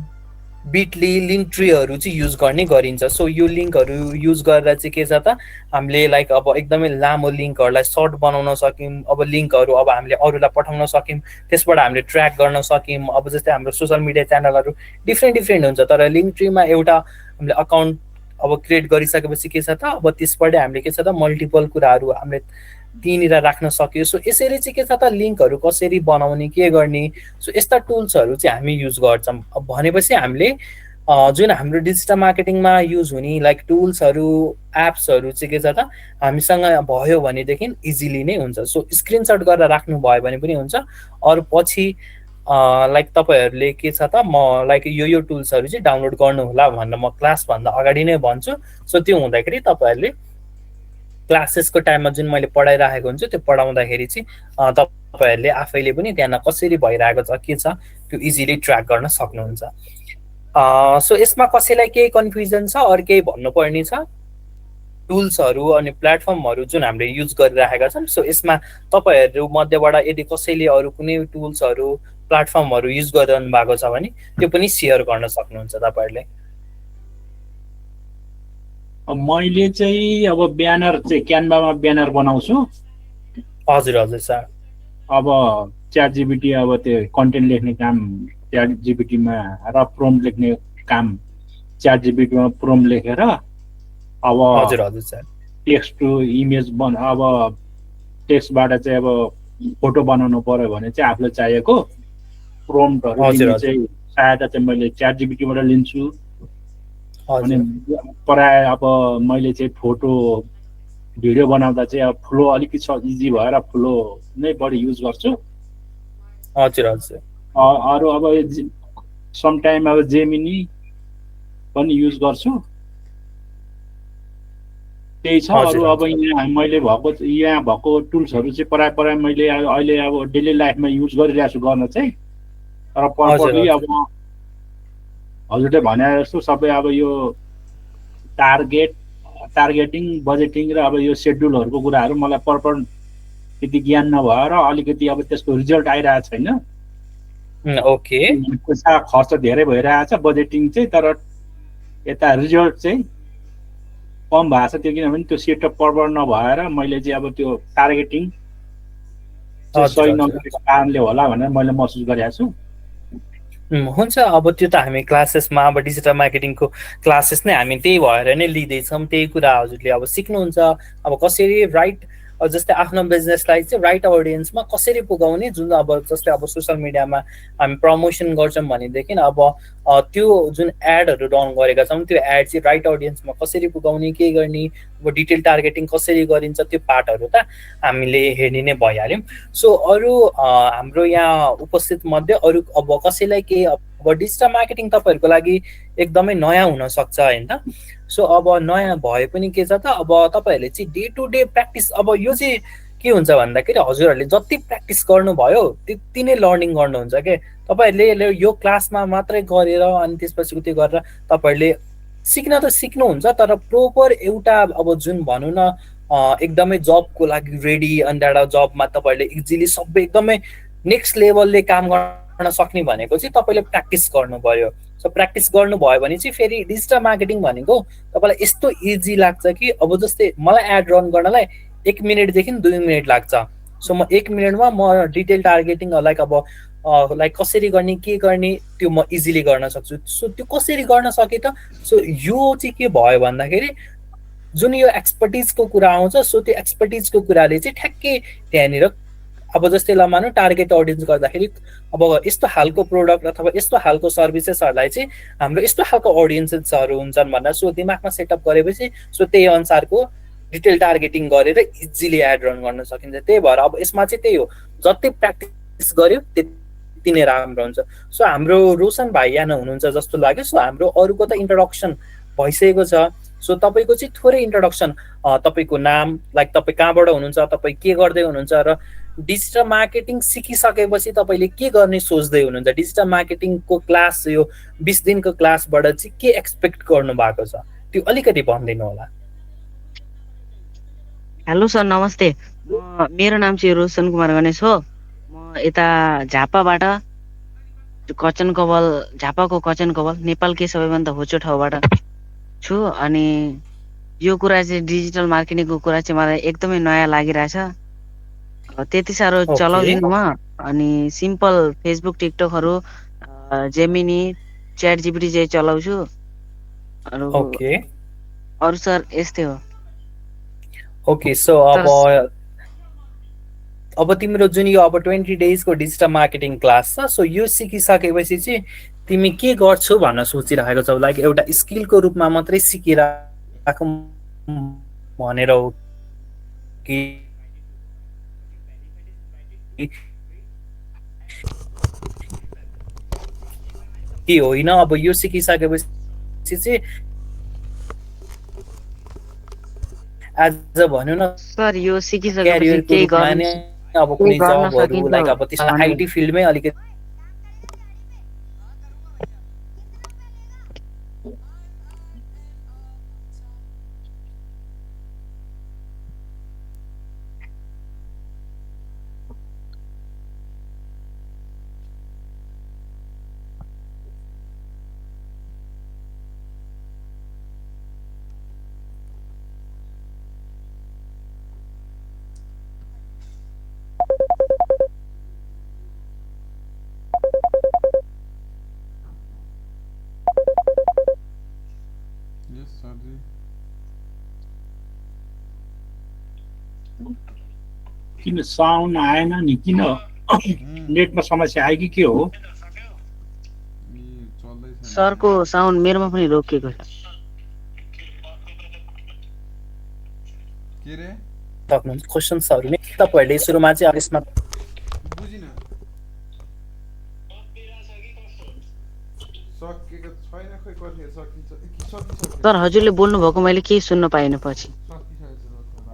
बिटली, लिङ्क ट्रीहरू चाहिँ युज गर्ने गरिन्छ। सो यो लिङ्कहरू युज गरेर चाहिँ के छ त हामीले लाइक अब एकदमै लामो लिङ्कहरूलाई सर्ट बनाउन सक्यौँ। अब लिङ्कहरू अब हामीले अरूलाई पठाउन सक्यौँ, त्यसबाट हामीले ट्र्याक गर्न सक्यौँ। अब जस्तै हाम्रो सोसल मिडिया च्यानलहरू डिफ्रेन्ट हुन्छ, तर लिङ्क ट्रीमा एउटा हामीले अकाउन्ट अब क्रिएट गरिसकेपछि के छ त अब त्यसबाटै हामीले के छ त मल्टिपल कुराहरू हामीले त्यहीँनिर राख्न सक्यो। सो यसरी चाहिँ के छ त लिङ्कहरू कसरी बनाउने, के गर्ने, सो यस्ता टुल्सहरू चाहिँ हामी युज गर्छौँ। अब भनेपछि हामीले जुन हाम्रो डिजिटल मार्केटिङमा युज हुने लाइक टुल्सहरू, एप्सहरू चाहिँ के छ त हामीसँग भयो भनेदेखि इजिली नै हुन्छ। सो स्क्रिनसट गरेर राख्नु भयो भने पनि हुन्छ। अरू पछि लाइक तपाईँहरूले के छ त म लाइक यो टुल्सहरू चाहिँ डाउनलोड गर्नु होला भनेर म क्लासभन्दा अगाडि नै भन्छु। सो त्यो हुँदाखेरि तपाईँहरूले क्लासेसको टाइममा जुन मैले पढाइराखेको हुन्छु त्यो पढाउँदाखेरि चाहिँ तपाईँहरूले आफैले पनि त्यहाँ कसरी भइरहेको छ, के छ त्यो इजिली ट्र्याक गर्न सक्नुहुन्छ। सो यसमा कसैलाई केही कन्फ्युजन छ, अरू केही भन्नुपर्ने छ? टुल्सहरू अनि प्लेटफर्महरू जुन हामीले युज गरिरहेका छौँ, सो यसमा तपाईँहरू मध्येबाट यदि कसैले अरू कुनै टुल्सहरू, प्लेटफर्महरू युज गरिरहनु भएको छ भने त्यो पनि सेयर गर्न सक्नुहुन्छ तपाईँहरूले।
मैले चाहिँ अब ब्यानर चाहिँ क्यानभामा ब्यानर बनाउँछु।
हजुर हजुर सर।
अब च्याट जिपिटी अब त्यो कन्टेन्ट लेख्ने काम च्याट जिपिटीमा र प्रोम्प्ट लेख्ने काम च्याट जिपिटीमा प्रोम्प्ट लेखेर अब
हजुर हजुर सर
टेक्स्ट टु इमेज अब टेक्स्टबाट चाहिँ अब फोटो बनाउनु पर्यो भने चाहिँ आफूलाई चाहिएको प्रोम्प्टहरू दिने चाहिँ सहायता चाहिँ मैले च्याट जिपिटीबाट लिन्छु। अनि प्राय अब मैले चाहिँ फोटो भिडियो बनाउँदा चाहिँ अब फ्लो अलिकति इजी भएर फ्लो नै बढी युज गर्छु।
हजुर हजुर
अरू अब समटाइम अब जेमिनी पनि युज गर्छु। त्यही छ।
हजुर,
अरू अब
हजुर।
यहाँ भएको टुल्सहरू चाहिँ प्राय मैले अहिले अब डेली लाइफमा युज गरिरहेको छु गर्न चाहिँ। तर प्रपरली अब हजुरले भने जस्तो सबै अब यो टार्गेटिङ बजेटिङ र अब यो सेड्युलहरूको कुराहरू मलाई प्रपर त्यति ज्ञान नभएर अलिकति अब त्यसको रिजल्ट आइरहेको छैन।
ओके
पैसा खर्च धेरै भइरहेछ बजेटिङ चाहिँ, तर यता रिजल्ट चाहिँ कम भएको छ। त्यो किनभने त्यो सेटअप प्रपर नभएर मैले चाहिँ अब त्यो टार्गेटिङ सही नगरेको कारणले होला भनेर मैले महसुस गरेको छु।
हुन्छ। अब त्यो त हामी क्लासेसमा अब डिजिटल मार्केटिङको क्लासेस नै हामी त्यही भएर नै लिँदैछौँ। त्यही कुरा हजुरले अब सिक्नुहुन्छ। अब कसरी राइट जस्तै आफ्नो बिजनेसलाई चाहिँ राइट अडियन्समा कसरी पुगाउने, जुन अब जस्तै अब सोसियल मिडियामा हामी प्रमोसन गर्छौँ भनेदेखि अब त्यो जुन एडहरू रन गरेका छौँ त्यो एड चाहिँ राइट अडियन्समा कसरी पुगाउने, के गर्ने, अब डिटेल टार्गेटिङ कसरी गरिन्छ त्यो पार्टहरू त हामीले हेर्ने नै भइहाल्यौँ। सो अरू हाम्रो यहाँ उपस्थित मध्ये अरू अब कसैलाई के अब डिजिटल मार्केटिङ तपाईँहरूको लागि एकदमै नयाँ हुनसक्छ होइन। सो अब नयाँ भए पनि के छ त, अब तपाईँहरूले चाहिँ डे टु डे प्र्याक्टिस, अब यो चाहिँ के हुन्छ भन्दाखेरि हजुरहरूले जति प्र्याक्टिस गर्नुभयो त्यति नै लर्निङ गर्नुहुन्छ के। तपाईँहरूले यो क्लासमा मात्रै गरेर अनि त्यसपछि त्यो गरेर तपाईँहरूले सिक्न त सिक्नुहुन्छ, तर प्रोपर एउटा अब जुन भनौँ न एकदमै जबको लागि रेडी, अनि त्यहाँबाट जबमा तपाईँहरूले इजिली सबै एकदमै नेक्स्ट लेभलले काम गर्न सक्ने भनेको चाहिँ तपाईँले प्र्याक्टिस गर्नु पर्यो। सो प्र्याक्टिस गर्नुभयो भने चाहिँ फेरि डिजिटल मार्केटिङ भनेको तपाईँलाई यस्तो इजी लाग्छ कि अब जस्तै मलाई एड रन गर्नलाई 1 मिनटदेखि 2 मिनट लाग्छ। सो म 1 मिनटमा म डिटेल टार्गेटिङ लाइक अब लाइक कसरी गर्ने, के गर्ने त्यो म इजिली गर्न सक्छु। सो त्यो कसरी गर्न सके त, सो यो चाहिँ के भयो भन्दाखेरि जुन यो एक्सपर्टिजको कुरा आउँछ, सो त्यो एक्सपर्टिजको कुराले चाहिँ ठ्याक्कै त्यहाँनिर अब जस्तै ल मानौँ टार्गेट अडियन्स गर्दाखेरि अब यस्तो खालको प्रोडक्ट अथवा यस्तो खालको सर्भिसेसहरूलाई चाहिँ हाम्रो यस्तो खालको अडियन्सेसहरू हुन्छन् भनेर सो दिमागमा सेटअप गरेपछि सो त्यही अनुसारको डिटेल टार्गेटिङ गरेर इजिली एड रन गर्न सकिन्छ। त्यही भएर अब यसमा चाहिँ त्यही हो, जति प्र्याक्टिस गर्यो त्यति नै राम्रो हुन्छ। सो हाम्रो रोशन भाइ यहाँ हुनुहुन्छ जस्तो लाग्यो। सो हाम्रो अरूको त इन्ट्रोडक्सन भइसकेको छ। सो तपाईँको चाहिँ थोरै इन्ट्रोडक्सन, तपाईँको नाम, लाइक तपाईँ कहाँबाट हुनुहुन्छ, तपाईँ के गर्दै हुनुहुन्छ र डिजिटल मार्केटिङ सिकिसकेपछि तपाईँले के गर्ने सोच्दै हुनुहुन्छ, डिजिटल मार्केटिङको क्लास यो 20 दिनको क्लासबाट चाहिँ के एक्सपेक्ट गर्नु भएको छ त्यो अलिकति भनिदिनु होला।
हेलो सर, नमस्ते। मेरो नाम चाहिँ रोशन कुमार गणेश हो। म यता झापाबाट झापाको कचन कवल नेपालकै सबैभन्दा होचो ठाउँबाट छु। अनि यो कुरा चाहिँ डिजिटल मार्केटिङको कुरा चाहिँ मलाई एकदमै नयाँ लागिरहेछ। त्यति साह्रो चलाउँदिनँ म। अनि सिम्पल फेसबुक, टिकटकहरू, जेमिनी, च्याट जिपिटी चाहिँ चलाउँछु। अरू सर यस्तै हो।
ओके। सो अब तिम्रो जुन यो अब 20 डेजको डिजिटल मार्केटिङ क्लास छ, सो यो सिकिसकेपछि चाहिँ तिमी के गर्छौ भन्न सोचिरहेको छौ, लाइक एउटा स्किलको रूपमा मात्रै सिकिरहेको भनेर हो कि होइन? अब यो सिकिसकेपछि चाहिँ आज भनौँ न
सर यो सिकिसकेपछि केही गर्न
अब कुनै जबहरू लाइक अब त्यसमा आइटी फिल्डमै अलिकति
किन साउन्ड आएन नि? किन नेटमा समस्या आयो कि के हो?
सरको साउन्ड मेरोमा पनि रोकिएको छ।
के रे
सक्नुहुन्छ क्वेसन्सहरू नै तपाईँहरूले सुरुमा चाहिँ यसमा
बुझिन सकेको छैन खै कति सकिन्छ कि सकिसक्यो
सर हजुरले बोल्नु भएको मैले केही सुन्न पाइनँ पछि।
सकिसकेको छ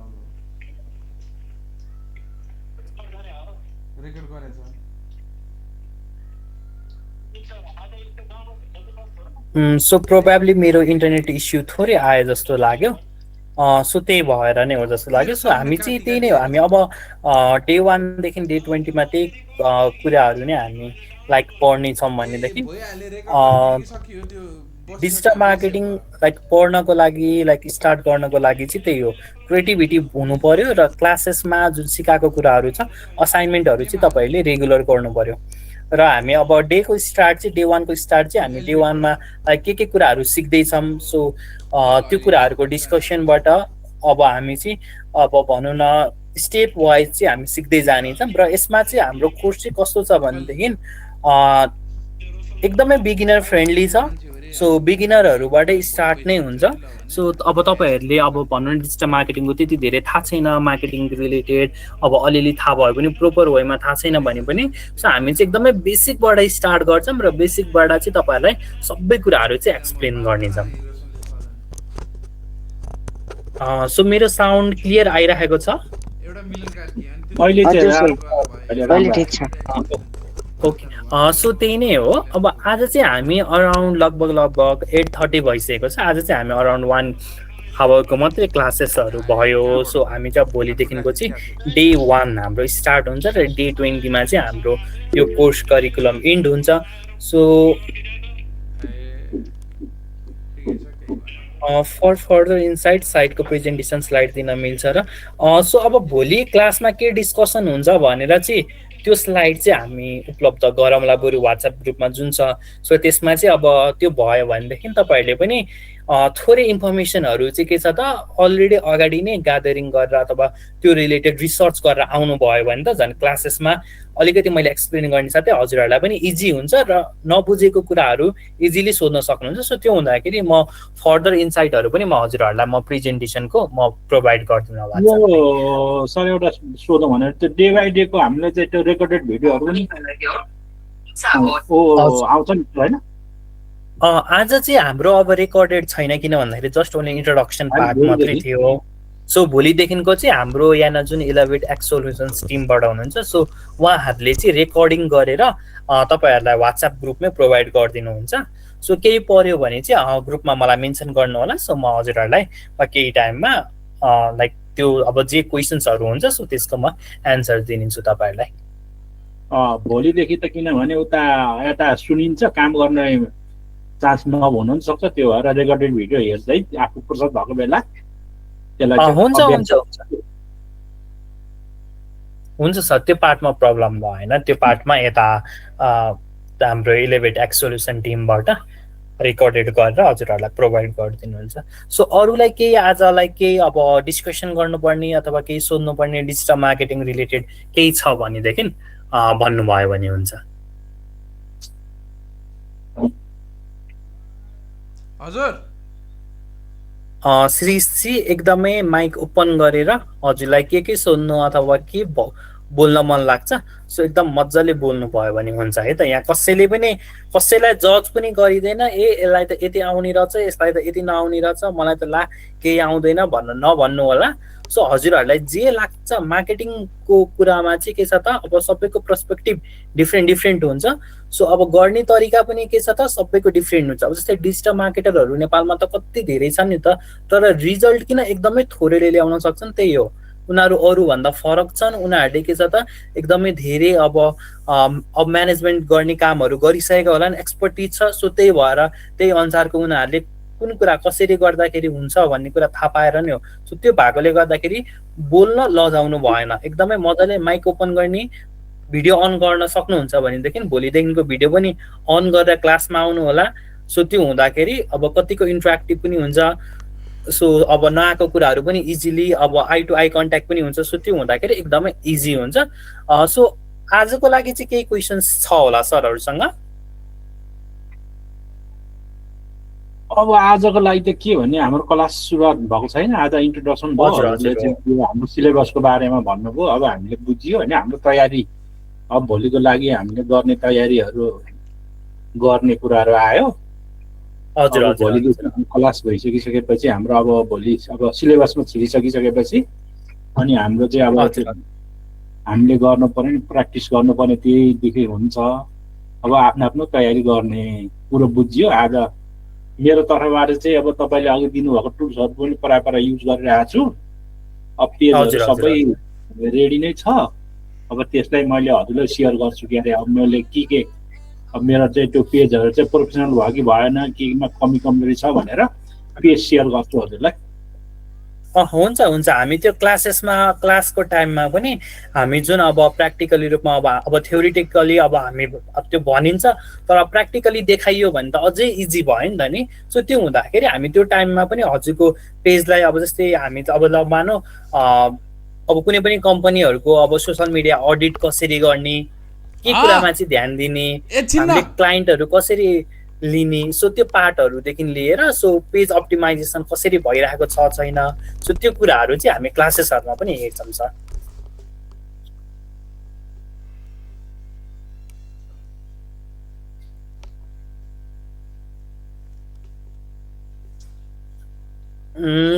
रेकर्ड गरेछ
सो प्रोबेबली मेरो इन्टरनेट इस्यु थोरै आयो जस्तो लाग्यो। सो त्यही भएर नै हो जस्तो लाग्यो। सो हामी चाहिँ त्यही नै हो, हामी अब डे 1 देखि डे 20 मा त्यही कुराहरू नै हामी लाइक पढ्नेछौँ भनेदेखि
भइहाल्यो रेकर्ड सकियो त्यो
डिजिटल मार्केटिङ लाइक पढ्नको लागि लाइक स्टार्ट गर्नको लागि चाहिँ त्यही हो, क्रिएटिभिटी हुनु पर्यो र क्लासेसमा जुन सिकाएको कुराहरू छ असाइनमेन्टहरू चाहिँ तपाईँहरूले रेगुलर गर्नु पर्यो। र हामी अब डेको स्टार्ट चाहिँ डे 1 को स्टार्ट चाहिँ हामी डे 1 मा लाइक के कुराहरू सिक्दैछौँ। सो त्यो कुराहरूको डिस्कसनबाट अब हामी चाहिँ अब भनौँ न स्टेप वाइज चाहिँ हामी सिक्दै जानेछौँ। र यसमा चाहिँ हाम्रो कोर्स चाहिँ कस्तो छ भनेदेखि एकदमै बिगिनर फ्रेन्डली छ। सो बिगिनरहरूबाटै स्टार्ट नै हुन्छ। सो अब तपाईँहरूले अब भनौँ न डिजिटल मार्केटिङको त्यति धेरै थाहा छैन, मार्केटिङ रिलेटेड अब अलिअलि थाहा भयो भने प्रोपर वेमा थाहा छैन भने पनि सो हामी चाहिँ एकदमै बेसिकबाट स्टार्ट गर्छौँ र बेसिकबाट चाहिँ तपाईँहरूलाई सबै कुराहरू चाहिँ एक्सप्लेन गर्नेछौँ। सो मेरो साउन्ड क्लियर आइरहेको छ?
एउटा मिलन कार्की अनि
अहिले
हजुर सर,
चाहिँ
अहिले ठिक छ।
ओके, सो त्यही नै हो। अब आज चाहिँ हामी अराउन्ड लगभग 8:30 भइसकेको छ। आज चाहिँ हामी अराउन्ड 1 आवरको मात्रै क्लासेसहरू भयो। सो हामी चाहिँ भोलिदेखिको चाहिँ डे 1 हाम्रो स्टार्ट हुन्छ र डे 20 मा चाहिँ हाम्रो यो कोर्स करिकुलम इन्ड हुन्छ। सो फर फर्दर इन्साइट साइटको प्रेजेन्टेसन स्लाइड दिन मिल्छ र सो अब भोलि क्लासमा के डिस्कसन हुन्छ भनेर चाहिँ त्यो स्लाइड चाहिँ हामी उपलब्ध गरौँला बरु वाट्सएप ग्रुपमा जुन छ। सो त्यसमा चाहिँ अब त्यो भयो भनेदेखि तपाईँहरूले पनि थोरै इन्फर्मेसनहरू चाहिँ के छ त अलरेडी अगाडि नै ग्यादरिङ गरेर अथवा त्यो रिलेटेड रिसर्च गरेर आउनुभयो भने त झन् क्लासेसमा अलिकति मैले एक्सप्लेन गर्ने साथै हजुरहरूलाई पनि इजी हुन्छ र नबुझेको कुराहरू इजिली सोध्न सक्नुहुन्छ। सो त्यो हुँदाखेरि म फर्दर इन्साइटहरू पनि म हजुरहरूलाई म प्रेजेन्टेसनको म प्रोभाइड गरिदिनु होला।
यो सर एउटा सोधौँ भनेर त्यो डे बाई डेको हामीले चाहिँ त्यो रेकर्डेड भिडियोहरू पनि आउँछ नि होइन?
आज चाहिँ हाम्रो अब रेकर्डेड छैन, किन भन्दाखेरि जस्ट ओन्ली इन्ट्रोडक्सन पार्ट मात्रै थियो। सो भोलिदेखिको चाहिँ हाम्रो यहाँ जुन इलेभेट एक्स सोल्युसन्स टिमबाट हुनुहुन्छ सो उहाँहरूले चाहिँ रेकर्डिङ गरेर तपाईँहरूलाई वाट्सएप ग्रुपमै प्रोभाइड गरिदिनुहुन्छ। सो केही पर्यो भने चाहिँ ग्रुपमा मलाई मेन्सन गर्नु होला। सो म हजुरहरूलाई केही टाइममा लाइक त्यो अब जे क्वेसन्सहरू हुन्छ सो त्यसको म एन्सर दिन्छु तपाईँहरूलाई।
भोलिदेखि त किनभने उता यता सुनिन्छ, काम गर्ने चान्स नहुनु पनि सक्छ। त्यो भएर रेकर्डेड भिडियो हेर्दै आफू फुर्सद भएको बेला त्यसलाई
हुन्छ हुन्छ हुन्छ हुन्छ सर, त्यो पार्टमा प्रब्लम भएन। त्यो पार्टमा यता हाम्रो इलेभेट एक्स सोल्युसन टिमबाट रेकर्डेड गरेर हजुरहरूलाई प्रोभाइड गरिदिनुहुन्छ। सो अरूलाई केही आजलाई केही अब डिस्कसन गर्नुपर्ने अथवा केही सोध्नुपर्ने डिजिटल मार्केटिङ रिलेटेड केही छ भनेदेखि भन्नुभयो भने हुन्छ।
हजुर
श्रीजी एकदमै माइक ओपन गरेर हजुरलाई के सोध्नु अथवा के बोल्न मन लाग्छ सो एकदम मजाले बोल्नु भयो भने हुन्छ है त। यहाँ कसैलाई जज पनि गरिँदैन यसलाई त यति आउने रहेछ, यसलाई त यति नआउने रहेछ, मलाई त ला केही आउँदैन नभन्नु होला। सो हजुरहरूलाई जे लाग्छ मार्केटिङको कुरामा चाहिँ के छ त अब सबैको पर्सपेक्टिभ डिफ्रेन्ट हुन्छ। सो अब गर्ने तरिका पनि के छ त सबैको डिफ्रेन्ट हुन्छ। अब जस्तै डिजिटल मार्केटरहरू नेपालमा त कति धेरै छन् नि त, तर रिजल्ट किन एकदमै थोरैले ल्याउन सक्छन् त्यही हो, उनीहरू अरूभन्दा फरक छन्। उनीहरूले के छ त एकदमै धेरै अब म्यानेजमेन्ट गर्ने कामहरू गरिसकेका होला नि, एक्सपर्टिज छ। सो त्यही भएर त्यही अनुसारको उनीहरूले कुन कुरा कसरी गर्दाखेरि हुन्छ भन्ने कुरा थाहा पाएर नै हो। सो त्यो भएकोले गर्दाखेरि बोल्न लजाउनु भएन, एकदमै मजाले माइक ओपन गर्ने, भिडियो अन गर्न सक्नुहुन्छ भनेदेखि भोलिदेखिको भिडियो पनि अन गरेर क्लासमा आउनु होला। सो त्यो हुँदाखेरि अब कतिको इन्टरेक्टिभ पनि हुन्छ। सो अब नआएको कुराहरू पनि इजिली अब आई टु आई कन्ट्याक्ट पनि हुन्छ। सो त्यो हुँदाखेरि एकदमै इजी हुन्छ। सो आजको लागि चाहिँ केही क्वेसन्स छ होला सरहरूसँग?
अब आजको लागि त के भने हाम्रो क्लास सुरुवात भएको छैन। आज इन्ट्रोडक्सन भयो,
हजुर,
हजुरले
हजुर,
चाहिँ यो हाम्रो सिलेबसको बारेमा भन्नुभयो। अब हामीले बुझियो होइन, हाम्रो तयारी अब भोलिको लागि हामीले गर्ने तयारीहरू गर्ने कुराहरू आयो।
हजुर,
अब
हजुर,
भोलिको क्लास भइसकिसकेपछि हाम्रो अब भोलि अब सिलेबसमा छिरिसकिसकेपछि अनि हाम्रो चाहिँ अब
हजुर,
हामीले गर्नुपर्ने प्र्याक्टिस गर्नुपर्ने त्यहीदेखि हुन्छ। अब आफ्नो आफ्नो तयारी गर्ने कुरो बुझियो। आज मेरो तर्फबाट चाहिँ अब तपाईँले अघि दिनुभएको टुल्सहरू पनि प्रायः युज गरिरहेको छु। अब पेजहरू
हजुर,
सबै रेडी नै छ। अब त्यसलाई मैले हजुरलाई सेयर गर्छु के अरे अब मैले के अब मेरो चाहिँ त्यो पेजहरू चाहिँ प्रोफेसनल भयो कि भएन, केमा कमी कमजोरी छ भनेर पेज सेयर गर्छु हजुरलाई।
हुन्छ हुन्छ। हामी त्यो क्लासको टाइममा पनि हामी जुन अब प्र्याक्टिकली रूपमा अब थ्योरिटिकली अब हामी अब त्यो भनिन्छ, तर प्र्याक्टिकली देखाइयो भने त अझै इजी भयो नि त नि। सो त्यो हुँदाखेरि हामी त्यो टाइममा पनि हजुरको पेजलाई अब जस्तै हामी त अब ल मानौँ अब कुनै पनि कम्पनीहरूको अब सोसल मिडिया अडिट कसरी गर्ने, के कुरामा चाहिँ ध्यान दिने, हामीले क्लाइन्टहरू कसरी लिने, सो त्यो पार्टहरूदेखि लिएर सो पेज अप्टिमाइजेसन कसरी भइरहेको छ छैन, सो त्यो कुराहरू चाहिँ हामी क्लासेसहरूमा पनि हेर्छौँ सर।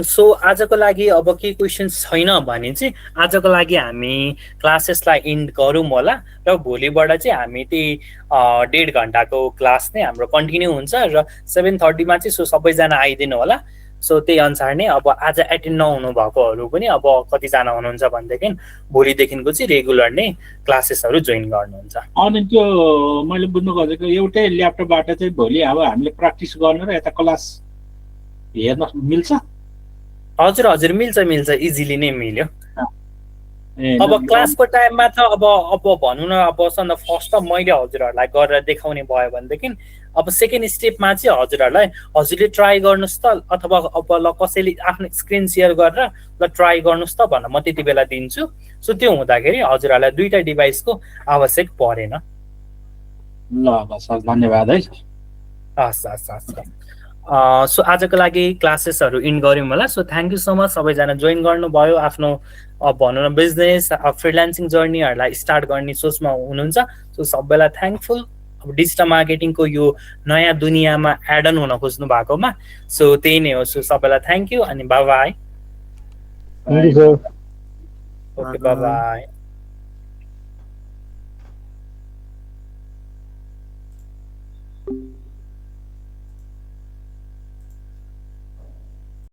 सो आजको लागि अब के क्वेसन्स छैन भने चाहिँ आजको लागि हामी क्लासेसलाई इन्ड गरौँ होला र भोलिबाट चाहिँ हामी त्यही 1.5 घन्टाको क्लास नै हाम्रो कन्टिन्यू हुन्छ र 7:30 चाहिँ सो सबैजना आइदिनु होला। सो त्यही अनुसार नै अब आज एटेन्ड नहुनु भएकोहरू पनि अब कतिजना हुनुहुन्छ भनेदेखि भोलिदेखिको चाहिँ रेगुलर नै क्लासेसहरू जोइन गर्नुहुन्छ।
अनि त्यो मैले बुझ्नु खोजेको एउटै ल्यापटपबाट चाहिँ भोलि अब हामीले प्र्याक्टिस गर्न र यता क्लास हेर्न मिल्छ?
हजुर हजुर, मिल्छ, इजिली नै मिल्यो। अब
अब
क्लासको टाइममा त अब भनौँ न अब सन्त फर्स्ट त मैले हजुरहरूलाई गरेर देखाउने भयो भनेदेखि अब सेकेन्ड स्टेपमा चाहिँ हजुरले ट्राई गर्नुहोस् त, अथवा अब ल कसैले आफ्नो स्क्रिन सेयर गरेर ल ट्राई गर्नुहोस् त भनेर म त्यति बेला दिन्छु। सो त्यो हुँदाखेरि हजुरहरूलाई दुईटा डिभाइसको आवश्यक परेन।
ल सर, धन्यवाद है।
हस् हस् हस्। सो आजको लागि क्लासेसहरू इन्ड गऱ्यौँ होला। So thank you so much सबैजना जोइन गर्नुभयो, आफ्नो भनौँ न बिजनेस फ्रिलान्सिङ जर्नीहरूलाई स्टार्ट गर्ने सोचमा हुनुहुन्छ। सो सबैलाई थ्याङ्कफुल अब डिजिटल मार्केटिङको यो नयाँ दुनियाँमा एड अन हुन खोज्नु भएकोमा। सो त्यही नै हो। सो सबैलाई थ्याङ्क यू अनि by by.
Thank you sir.
Okay by by.